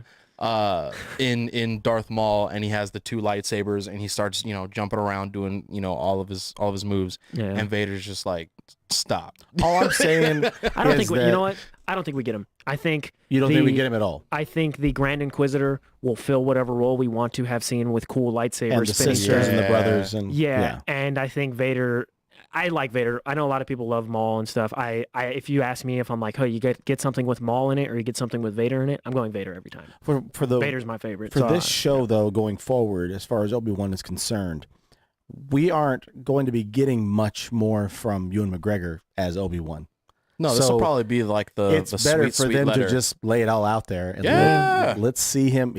in Darth Maul, and he has the 2 lightsabers, and he starts jumping around doing all of his moves, and Vader's just like, stop. All I'm saying, I don't think you know what? I don't think we get him. I think you don't think we get him at all. I think the Grand Inquisitor will fill whatever role we want to have seen with cool lightsabers, and the sisters and the brothers, and and I think Vader. I like Vader. I know a lot of people love Maul and stuff. If you ask me if I'm like, oh, you get something with Maul in it or you get something with Vader in it, I'm going Vader every time. Vader's my favorite. For this show, though, going forward, as far as Obi-Wan is concerned, we aren't going to be getting much more from Ewan McGregor as Obi-Wan. No, this will probably be like the better for them letter. to just lay it all out there and let's see him.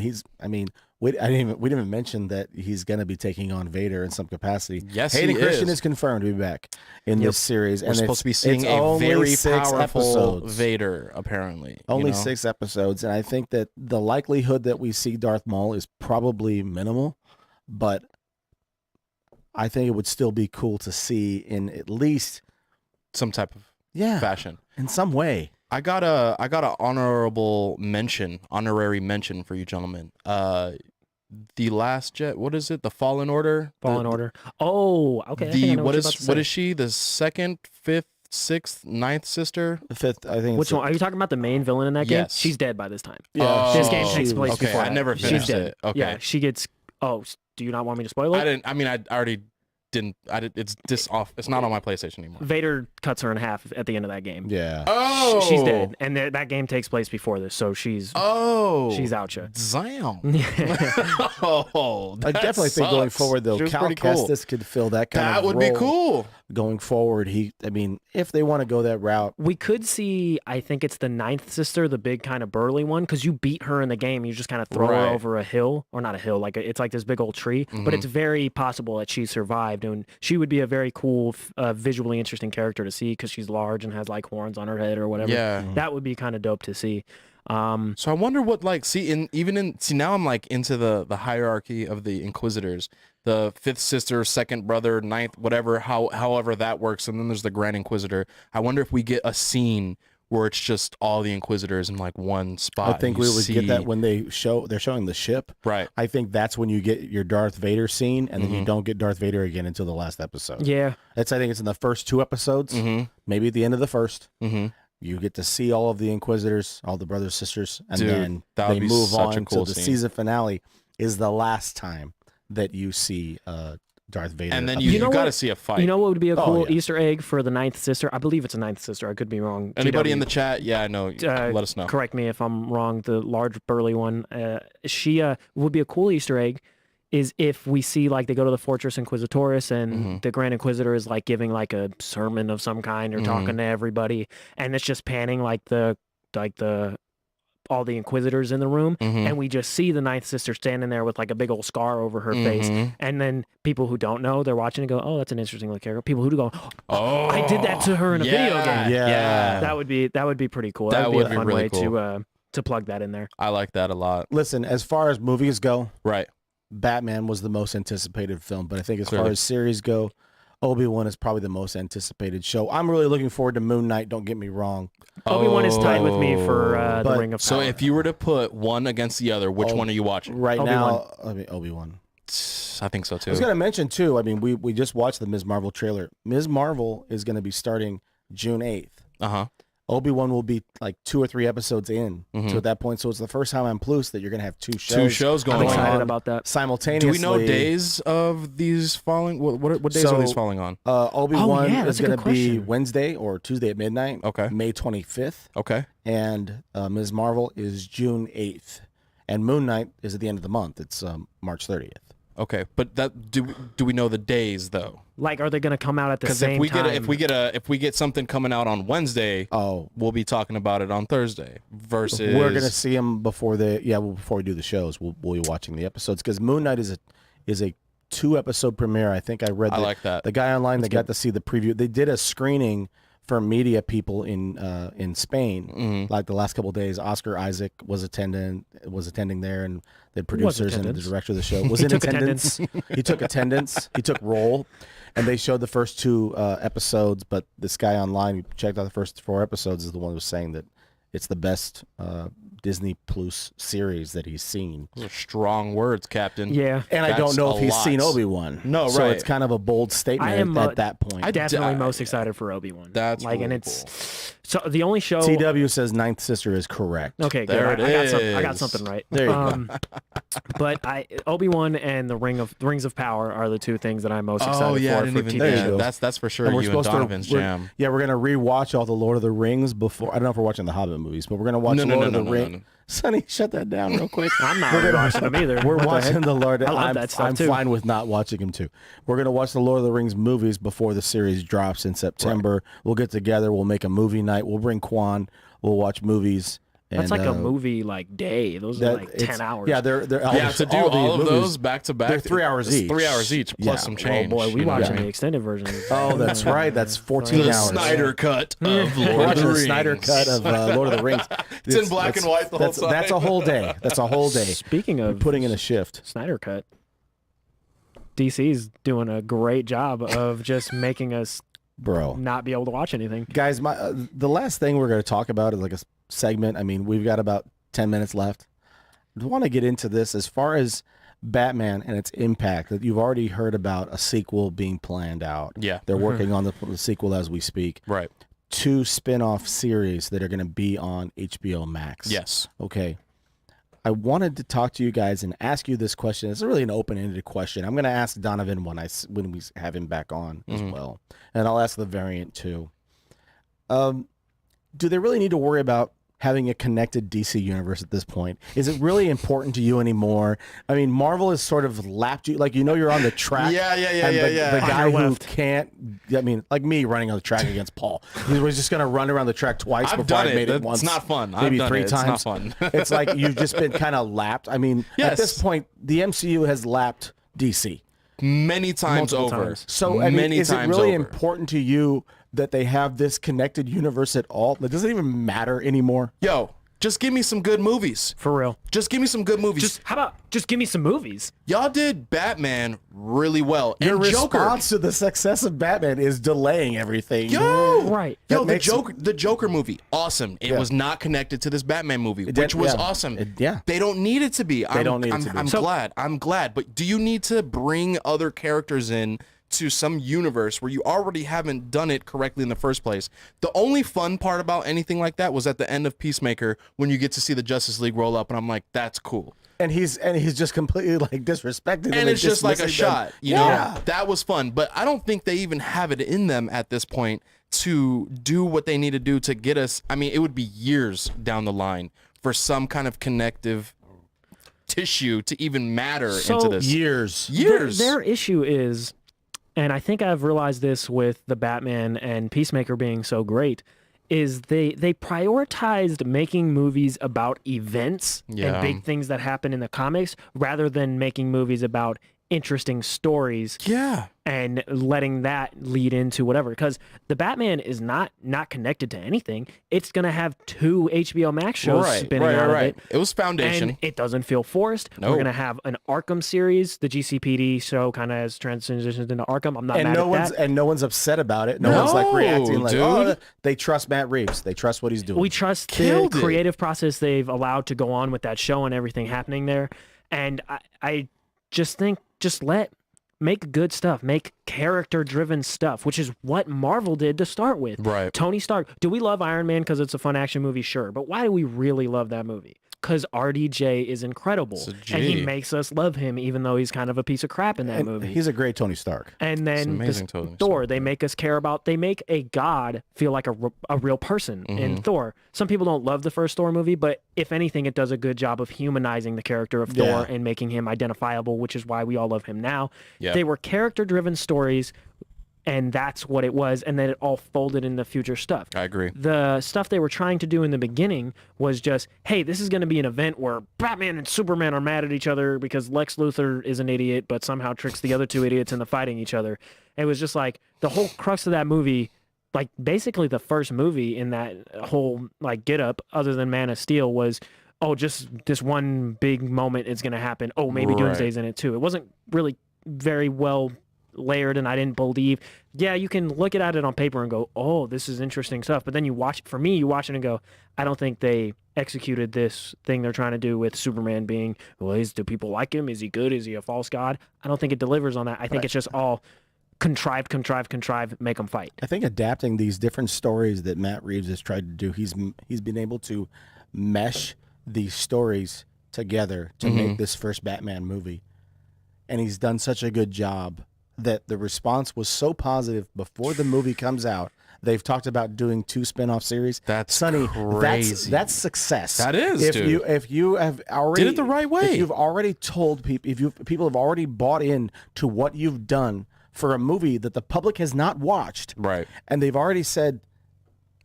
We didn't even mention that he's going to be taking on Vader in some capacity. Yes, Hayden Christensen is confirmed to be back in this series. We're supposed to be seeing a very powerful Vader, apparently. Only 6 episodes, and I think that the likelihood that we see Darth Maul is probably minimal, but I think it would still be cool to see in at least some type of fashion, in some way. I got a honorary mention for you gentlemen. The Last Jet, what is it? The Fallen Order? Fallen Order. Oh, okay. What is she? The 2nd, 5th, 6th, 9th sister? The 5th, I think. Which one? Are you talking about the main villain in that game? Yes. She's dead by this time. Yeah. This game takes place before I never finished it. Okay. Yeah, she gets... Oh, do you not want me to spoil it? I already didn't. It's off. It's not on my PlayStation anymore. Vader cuts her in half at the end of that game. Yeah. Oh, she's dead, and that game takes place before this, so she's out ya. Damn. I definitely think going forward though, Cal Kestis could fill that kind of role. That would be cool. Going forward, if they want to go that route, we could see. I think it's the 9th sister, the big kind of burly one, because you beat her in the game. You just kind of throw her over a hill, or not a hill, it's like this big old tree. But it's very possible that she survived, and she would be a very cool, visually interesting character to see because she's large and has like horns on her head or whatever. Yeah, that would be kind of dope to see. So I wonder what now I'm like into the hierarchy of the Inquisitors. the fifth sister, second brother, ninth, whatever, however that works, and then there's the Grand Inquisitor. I wonder if we get a scene where it's just all the Inquisitors in like one spot. I think we would get that when they're showing the ship. Right. I think that's when you get your Darth Vader scene, and then you don't get Darth Vader again until the last episode. Yeah. I think it's in the first 2 episodes, maybe at the end of the first. You get to see all of the Inquisitors, all the brothers, sisters, and Dude, then that would they be move such a on cool to the scene. season finale is the last time that you see Darth Vader. And then appear. you know got to what? see a fight. You know what would be a Oh, cool yeah. Easter egg for the ninth sister? I believe it's a ninth sister. I could be wrong. Anybody in GW. the chat? Yeah, I know. Let us know. Correct me if I'm wrong. The large burly one. She would be a cool Easter egg. Is if we see like they go to the Fortress Inquisitoris and the Grand Inquisitor is like giving like a sermon of some kind or talking to everybody, and it's just panning like the all the Inquisitors in the room, and we just see the ninth sister standing there with like a big old scar over her face, and then people who don't know, they're watching and go, "Oh, that's an interesting little character." People who do go, Oh, I did that to her in a video game. Yeah. That would be pretty cool. That That would be would a be fun really way cool. to plug that in there. I like that a lot. Listen, as far as movies go, Right. Batman was the most anticipated film, but I think as far Clearly. as series go, Obi-Wan is probably the most anticipated show. I'm really looking forward to Moon Knight, don't get me wrong. Obi-Wan is tied with me for the But- Ring of Power. So if you were to put one against the other, which one are you watching? Right Obi-Wan. now, I mean, Obi-Wan. I think so I too. was going to mention, too, I mean, we just watched the Ms. Marvel trailer. Ms. Marvel is going to be starting June 8th. Uh-huh. Obi-Wan will be like 2 or 3 episodes in to at that point. So it's the first time on Plus that you're going to have 2 shows. 2 shows I'm going excited on. about that. Simultaneously. Do we know days of these falling? What days are these falling on? Obi-Wan yeah, is that's a going good to be question. Wednesday or Tuesday at midnight. Okay. May 25th. Okay. And Ms. Marvel is June 8th. And Moon Knight is at the end of the month. It's March 30th. Okay. But that do we know the days though? Like, are they going to come out at the Because same time? if we get something coming out on Wednesday, Oh, we'll be talking about it on Thursday. Versus we're gonna see them before before we do the shows. We'll be watching the episodes because Moon Knight is a 2-episode premiere. I think I read. I like that. The guy online that got to see the preview. They did a screening for media people in Spain. Like the last couple of days, Oscar Isaac was attending there, and the producers and the attendance. director of the show was in took attendance. He took attendance. He took roll. And they showed the first 2 episodes, but this guy online who checked out the first 4 episodes is the one who was saying that it's the best Disney Plus series that he's seen. Those are strong words, Captain. Yeah. And I That's don't know a if he's lot. seen Obi-Wan. No, so right. it's kind of a bold statement I am, at that point. Definitely most excited for Obi-Wan. That's like, and really it's so the only show. TW says Ninth Sister is correct. Okay, good. There I got is. something right. There you go. But Obi-Wan and the Rings of Power are the 2 things that I'm most excited Oh yeah, I for didn't even. TV There you Yeah, go. that's for sure. And we're You and supposed Donovan's to, jam. we're gonna rewatch all the Lord of the Rings before. I don't know if we're watching the Hobbit movies, but we're gonna watch No, Lord no, of the no, Rings. no. Sonny, shut that down real quick. I'm not watching them either. We're What the watching heck? the Lord. I love I'm, that stuff I'm too. fine with not watching them too. We're gonna watch the Lord of the Rings movies before the series drops in September. We'll get together. We'll make a movie night. We'll bring Quan. We'll watch movies. That's and, like a movie like day. Those are like 10 hours. Yeah, they're Yeah, to do all of those back to back. They're 3 hours it's each. 3 hours each plus Yeah. some Oh, change. Oh boy, we you know what I watching mean? the extended version. Oh, that's right. That's 14 The hours. Snyder cut of We're Lord of watching the the Rings. Snyder cut of Lord of the Rings. It's in black and white the whole time. That's a whole day. That's a whole day. Speaking of Putting in a shift. Snyder cut, DC's doing a great job of just making us Bro. not be able to watch anything. Guys, the last thing we're going to talk about is like a segment. I mean, we've got about 10 minutes left. I want to get into this as far as Batman and its impact. That you've already heard about a sequel being planned out. Yeah. They're working on the sequel as we speak. Right. 2 spin-off series that are going to be on HBO Max. Yes. Okay. I wanted to talk to you guys and ask you this question. It's really an open-ended question. I'm going to ask Donovan when we have him back on as well. And I'll ask the variant too. Do they really need to worry about having a connected DC universe at this point? Is it really important to you anymore? I mean, Marvel has sort of lapped you, like, you know, you're on the track. Yeah. And the On guy your who left. can't, I mean, like me running on the track against Paul. He was just going to run around the track twice I've before done I it. made it It's once. not fun. Maybe I've done 3 it. It's not times. fun. It's like you've just been kind of lapped. I mean, at Yes. this point, the MCU has lapped DC. Many times Multiple over. times. So, I mean, Many is it times really over. important to you that they have this connected universe at all? It doesn't even matter anymore. Yo, Just give me some good movies. For real. Just give me some good movies. How about just give me some movies? Y'all did Batman really well. Your And Joker. response to the success of Batman is delaying everything. Yo, Right. Yo, That makes- the Joker movie, awesome. It was not connected to this Batman movie, did- which was yeah. awesome. Yeah. They don't need it to be. They don't need it to be. I'm glad. I'm glad. But do you need to bring other characters in to some universe where you already haven't done it correctly in the first place? The only fun part about anything like that was at the end of Peacemaker when you get to see the Justice League roll up, and I'm like, that's cool. And he's just completely like disrespecting them And it's just like a dismissing them. shot, you know? That was fun. But I don't think they even have it in them at this point to do what they need to do to get us. I mean, it would be years down the line for some kind of connective tissue to even matter into this. Years. Their issue is, and I think I've realized this with the Batman and Peacemaker being so great, is they prioritized making movies about events Yeah. and big things that happen in the comics rather than making movies about interesting stories Yeah. and letting that lead into whatever. Because the Batman is not connected to anything. It's gonna have 2 HBO Max shows spinning out of it. It was Foundation. And it doesn't feel forced. No. We're gonna have an Arkham series. The GCPD show kind of has transitioned into Arkham. I'm not And mad at that. no one's upset about it. No one's like reacting like, dude. oh, they trust Matt Reeves. They trust what he's doing. We trust the Killed it. creative process they've allowed to go on with that show and everything happening there. And I just think make good stuff, make character-driven stuff, which is what Marvel did to start with. Right. Tony Stark. Do we love Iron Man because it's a fun action movie? Sure. But why do we really love that movie? Because RDJ is incredible. It's a And he G. makes us love him, even though he's kind of a piece of crap in that And movie. He's a great Tony Stark. And then amazing this Tony Thor, Stark, they make us care about, they make a god feel like a real person Mm-hmm. in Thor. Some people don't love the first Thor movie, but if anything, it does a good job of humanizing the character of Yeah. Thor and making him identifiable, which is why we all love him now. Yeah. They were character-driven stories, and that's what it was, and then it all folded into future stuff. I agree. The stuff they were trying to do in the beginning was just, hey, this is going to be an event where Batman and Superman are mad at each other because Lex Luthor is an idiot, but somehow tricks the other 2 idiots into fighting each other. It was just like the whole crux of that movie, like basically the first movie in that whole like get up, other than Man of Steel, was, oh, just this one big moment is going to happen. Oh, maybe Right. Doomsday's in it too. It wasn't really very well layered, and I didn't believe. Yeah, you can look at it on paper and go, oh, this is interesting stuff. But then you watch it and go, I don't think they executed this thing they're trying to do with Superman being, well, do people like him? Is he good? Is he a false god? I don't think it delivers on that. I think it's just all contrive, make them fight. I think adapting these different stories that Matt Reeves has tried to do, he's been able to mesh these stories together to make this first Batman movie. And he's done such a good job that the response was so positive before the movie comes out. They've talked about doing 2 spin-off series. That's Sonny, crazy. That's success. That is, if dude. you have already Did it the right way. If you've already told people, people have already bought in to what you've done for a movie that the public has not watched, Right. and they've already said,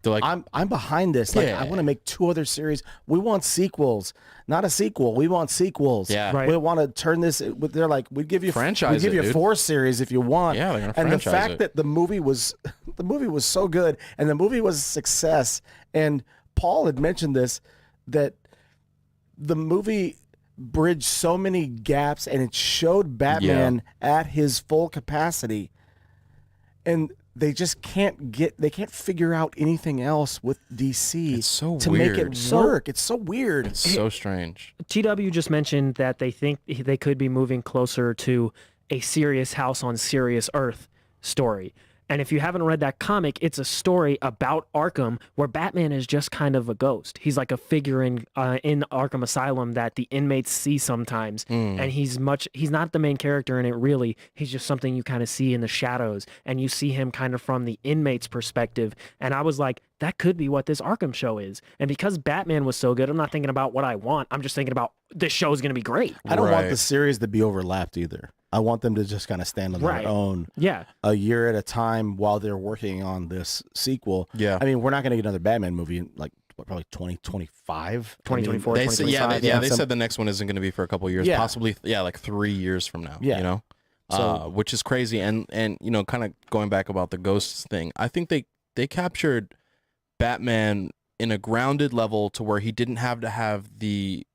They're like, I'm behind this. Like, Yeah. I want to make 2 other series. We want sequels, not a sequel. We want sequels. Yeah. Right. We want to turn this. They're like, we give you Franchise We give it, you dude. 4 series if you want. Yeah, they're gonna And the franchise fact it. that the movie was so good, and the movie was a success. And Paul had mentioned this, that the movie bridged so many gaps, and it showed Batman at his full capacity. And they just can't figure out anything else with DC It's so to make weird. it work. It's so weird. it's so strange. TW just mentioned that they think they could be moving closer to a serious house on serious earth story. And if you haven't read that comic, it's a story about Arkham where Batman is just kind of a ghost. He's like a figure in Arkham Asylum that the inmates see sometimes. And he's not the main character in it, really. He's just something you kind of see in the shadows. And you see him kind of from the inmate's perspective. And I was like, that could be what this Arkham show is. And because Batman was so good, I'm not thinking about what I want. I'm just thinking about this show is going to be great. I don't want Right. the series to be overlapped either. I want them to just kind of stand on Right. their own Yeah. a year at a time while they're working on this sequel. Yeah. I mean, we're not going to get another Batman movie in like probably 2025. 2024, They said, 2025. they said the next one isn't going to be for a couple of years, Yeah. possibly, like 3 years from now. Yeah. You know, which is crazy. And you know, kind of going back about the ghosts thing, I think they captured Batman in a grounded level to where he didn't have to have the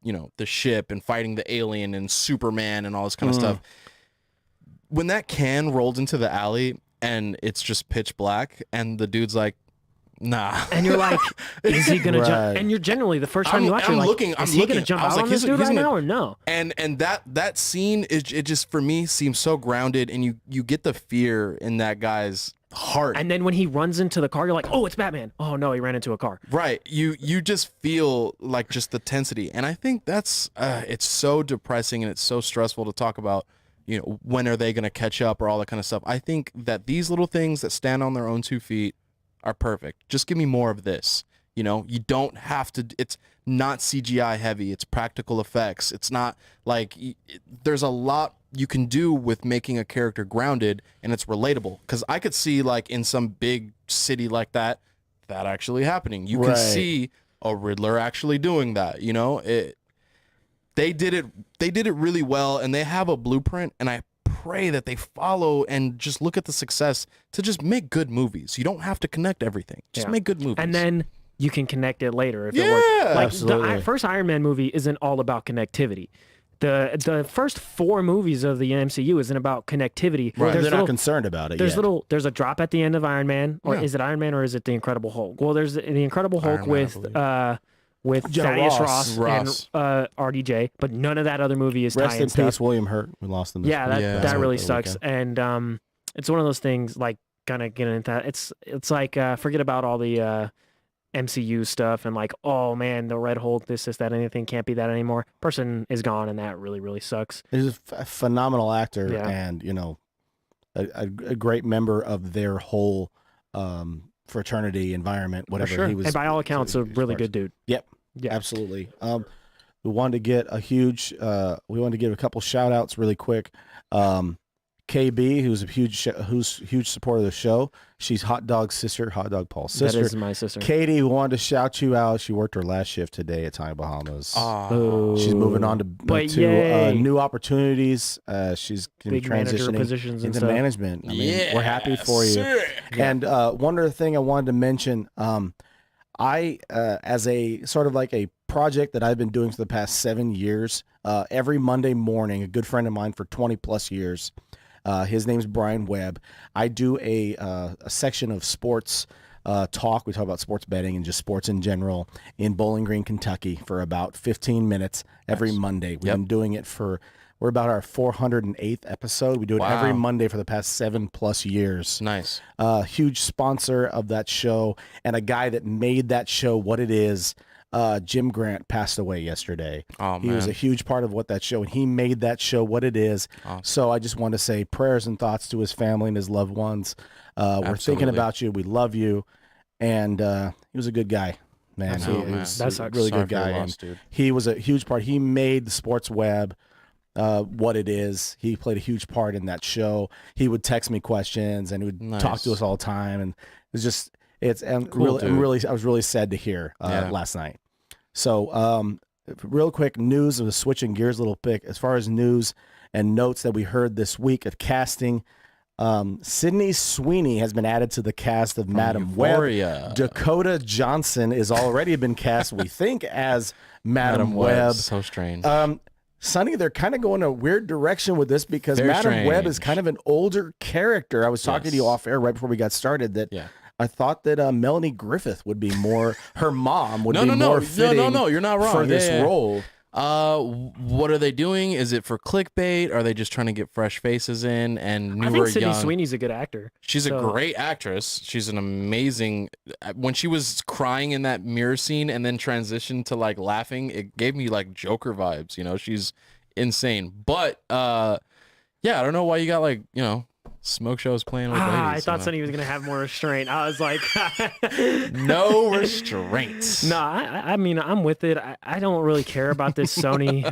you know, the ship and fighting the alien and Superman and all this kind of stuff. When that can rolled into the alley and it's just pitch black and the dude's like, nah. And you're like, is he gonna jump? Right. And you're generally the first time you watch, you're like, is he gonna jump out on this dude right now or no? And that scene is, it just for me seems so grounded, and you get the fear in that guy's heart. And then when he runs into the car, you're like, oh, it's Batman. Oh no, he ran into a car. Right. You just feel like just the tensity, and I think that's it's so depressing and it's so stressful to talk about. You know, when are they gonna catch up or all that kind of stuff. I think that these little things that stand on their own 2 feet are perfect. Just give me more of this. You know, you don't have to, it's not CGI heavy, it's practical effects. It's not like, there's a lot you can do with making a character grounded and it's relatable. Because I could see like in some big city like that actually happening. You can see a Riddler actually doing that, you know? They did it really well, and they have a blueprint, and I pray that they follow and just look at the success to just make good movies. You don't have to connect everything. Just make good movies. And then you can connect it later if it works. Like absolutely. the first Iron Man movie isn't all about connectivity. The first 4 movies of the MCU isn't about connectivity. Right. There's They're not concerned about it. There's a drop at the end of Iron Man, or is it Iron Man or is it the Incredible Hulk? Well, there's the Incredible Hulk with Thaddeus Ross and RDJ, but none of that other movie is Rest tie-in in stuff. peace, William Hurt. We lost him. That really sucks. And it's one of those things, like, kind of getting into that. It's like forget about all the MCU stuff and like, oh man, the Red Hulk, this, that, anything can't be that anymore. Person is gone, and that really, really sucks. He's a phenomenal actor, and you know, a great member of their whole fraternity environment, whatever he was. And by all accounts, a really good dude. Yep. Yeah, absolutely. We wanted to get a huge. We wanted to give a couple shout outs really quick. KB, who's a huge supporter of the show. She's Hot Dog's sister, Hot Dog Paul's sister. That is my sister. Katie, who wanted to shout you out. She worked her last shift today at Tommy Bahamas. Oh. She's moving on to new opportunities. She's going to be transitioning into management. I mean, we're happy for you. And one other thing I wanted to mention, I, as a sort of like a project that I've been doing for the past 7 years, every Monday morning, a good friend of mine for 20 plus years, his name's Brian Webb. I do a section of sports talk. We talk about sports betting and just sports in general in Bowling Green, Kentucky for about 15 minutes every Monday. We've been doing it we're about our 408th episode. We do it every Monday for the past 7+ years. Nice. Huge sponsor of that show, and a guy that made that show what it is. Jim Grant passed away yesterday. Oh, man. He was a huge part of what that show, and he made that show what it is. Awesome. So I just want to say prayers and thoughts to his family and his loved ones. We're thinking about you. We love you. And he was a good guy, man. He was a really good guy. And he was a huge part. He made the Sports Web what it is. He played a huge part in that show. He would text me questions, and he would talk to us all the time. And it was just... cool, I was really sad to hear last night. So, real quick news of switching gears a little bit. As far as news and notes that we heard this week of casting, Sydney Sweeney has been added to the cast of Madam Web. Dakota Johnson is already been cast, we think, as Madam Web. So strange. Sonny, they're kind of going a weird direction with this because Madam Web is kind of an older character. I was talking to you off air right before we got started that I thought that Melanie Griffith would be more, her mom would be more fitting you're not wrong. for this role. What are they doing? Is it for clickbait? Are they just trying to get fresh faces in and newer, I think Sydney young? Sweeney's a good actor. She's a great actress. She's an amazing. When she was crying in that mirror scene and then transitioned to like laughing, it gave me like Joker vibes. You know, she's insane. But I don't know why you got like smoke shows playing with ladies. I thought Sonny was gonna have more restraint. I was like, no restraints. No, I mean I'm with it. I don't really care about this Sony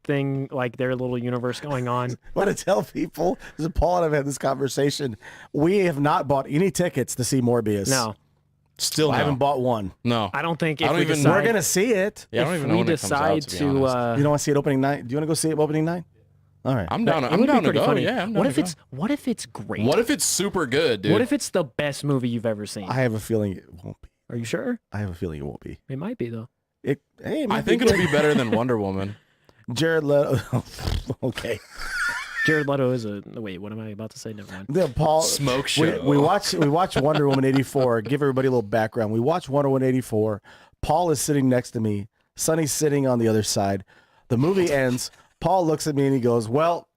thing, like their little universe going on. I want to tell people, because Paul and I've had this conversation, we have not bought any tickets to see Morbius. No. Still, I haven't bought one. No, I don't think. We're gonna see it. Yeah, I don't even know when it comes out, to be honest. You don't want to see it opening night? Do you want to go see it opening night? All right, I'm down. I'm down to go. Funny. Yeah, I'm down what to if go. it's What if it's great? What if it's super good, dude? What if it's the best movie you've ever seen? I have a feeling it won't be. Are you sure? I have a feeling it won't be. It might be though. Hey, it might I think it'll be better than Wonder Woman. Jared Leto. Okay. Jared Leto is a wait. What am I about to say? Never mind. Yeah, Paul. Smoke We, show. we watched Wonder Woman 84. Give everybody a little background. We watched Wonder Woman 84. Paul is sitting next to me. Sonny's sitting on the other side. The movie ends. Paul looks at me and he goes, "Well,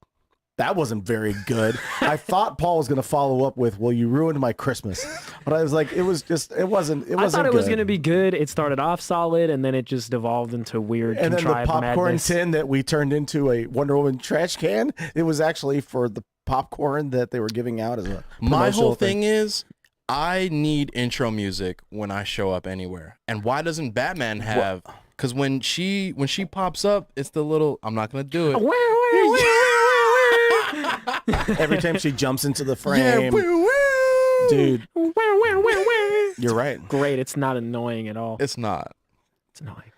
that wasn't very good." I thought Paul was going to follow up with, "Well, you ruined my Christmas," but I was like, it wasn't. I thought it was going to be good. It started off solid, and then it just devolved into weird, And then the contrived popcorn madness. tin that we turned into a Wonder Woman trash can. It was actually for the popcorn that they were giving out as a My whole promotional thing is, I need intro music when I show up anywhere. And why doesn't Batman have? Because when she pops up, it's the little. I'm not gonna do it. Every time she jumps into the frame, dude, you're right, Great. It's not annoying at all. It's not. It's annoying.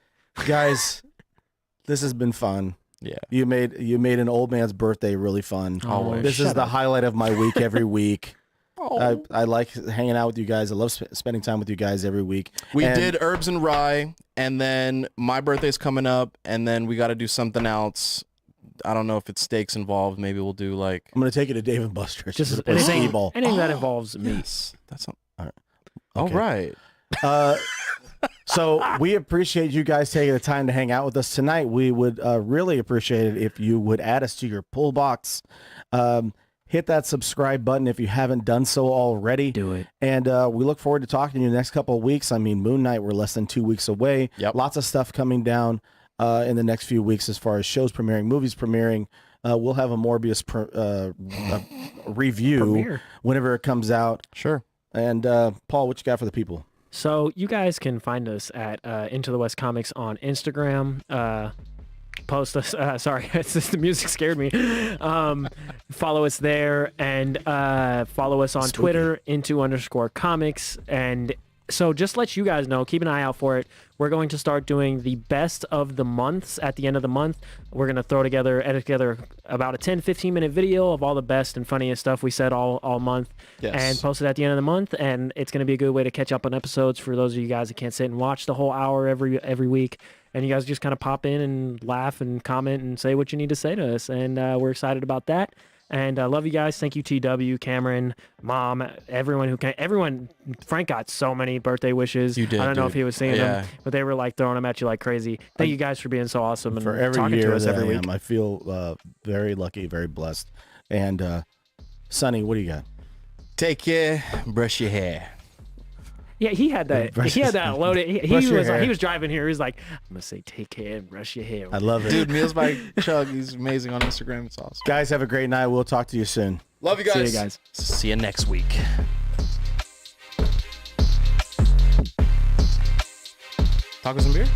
guys. This has been fun. Yeah. You made an old man's birthday really fun. Oh, This is shut the up. highlight of my week every week. I like hanging out with you guys. I love spending time with you guys every week. We And did herbs and rye, and then my birthday's coming up, and then we got to do something else. I don't know if it's steaks involved. Maybe we'll do like. I'm gonna take you to Dave and Buster's. Just to play anything, skee-ball. anything that involves meat. Yes, that's not. All right. All Okay. right. So we appreciate you guys taking the time to hang out with us tonight. We would really appreciate it if you would add us to your pull box. Hit that subscribe button if you haven't done so already. Do it. And we look forward to talking to you the next couple of weeks. I mean, Moon Knight, we're less than 2 weeks away. Yep. Lots of stuff coming down in the next few weeks as far as shows premiering, movies premiering. We'll have a Morbius review Premiere. whenever it comes out. Sure. And Paul, what you got for the people? So you guys can find us at Into the West Comics on Instagram. Post us. Sorry, it's just the music scared me. Follow us there and follow us on Spooky. Twitter, Into_comics. And so just let you guys know, keep an eye out for it. We're going to start doing the best of the months at the end of the month. We're going to edit together about a 10-15 minute video of all the best and funniest stuff we said all month. Yes. And post it at the end of the month. And it's going to be a good way to catch up on episodes for those of you guys that can't sit and watch the whole hour every week. And you guys just kind of pop in and laugh and comment and say what you need to say to us. And we're excited about that. And I love you guys. Thank you, TW, Cameron, Mom, everyone who can. Everyone, Frank got so many birthday wishes. You did, I don't know dude. if he was seeing Yeah. them, but they were like throwing them at you like crazy. Thank you guys for being so awesome and For every talking year to us that every I week. am, I feel very lucky, very blessed. And Sonny, what do you got? Take care. Brush your hair. Yeah, he had that. Brush He had your- that loaded. He brush your was hair. he was driving here. He was like, "I'm gonna say take care and brush your hair." I love it. Dude, Meals by Chug. He's amazing on Instagram. It's awesome. Guys, have a great night. We'll talk to you soon. Love you See guys. you guys. See you next week. Tacos and beer?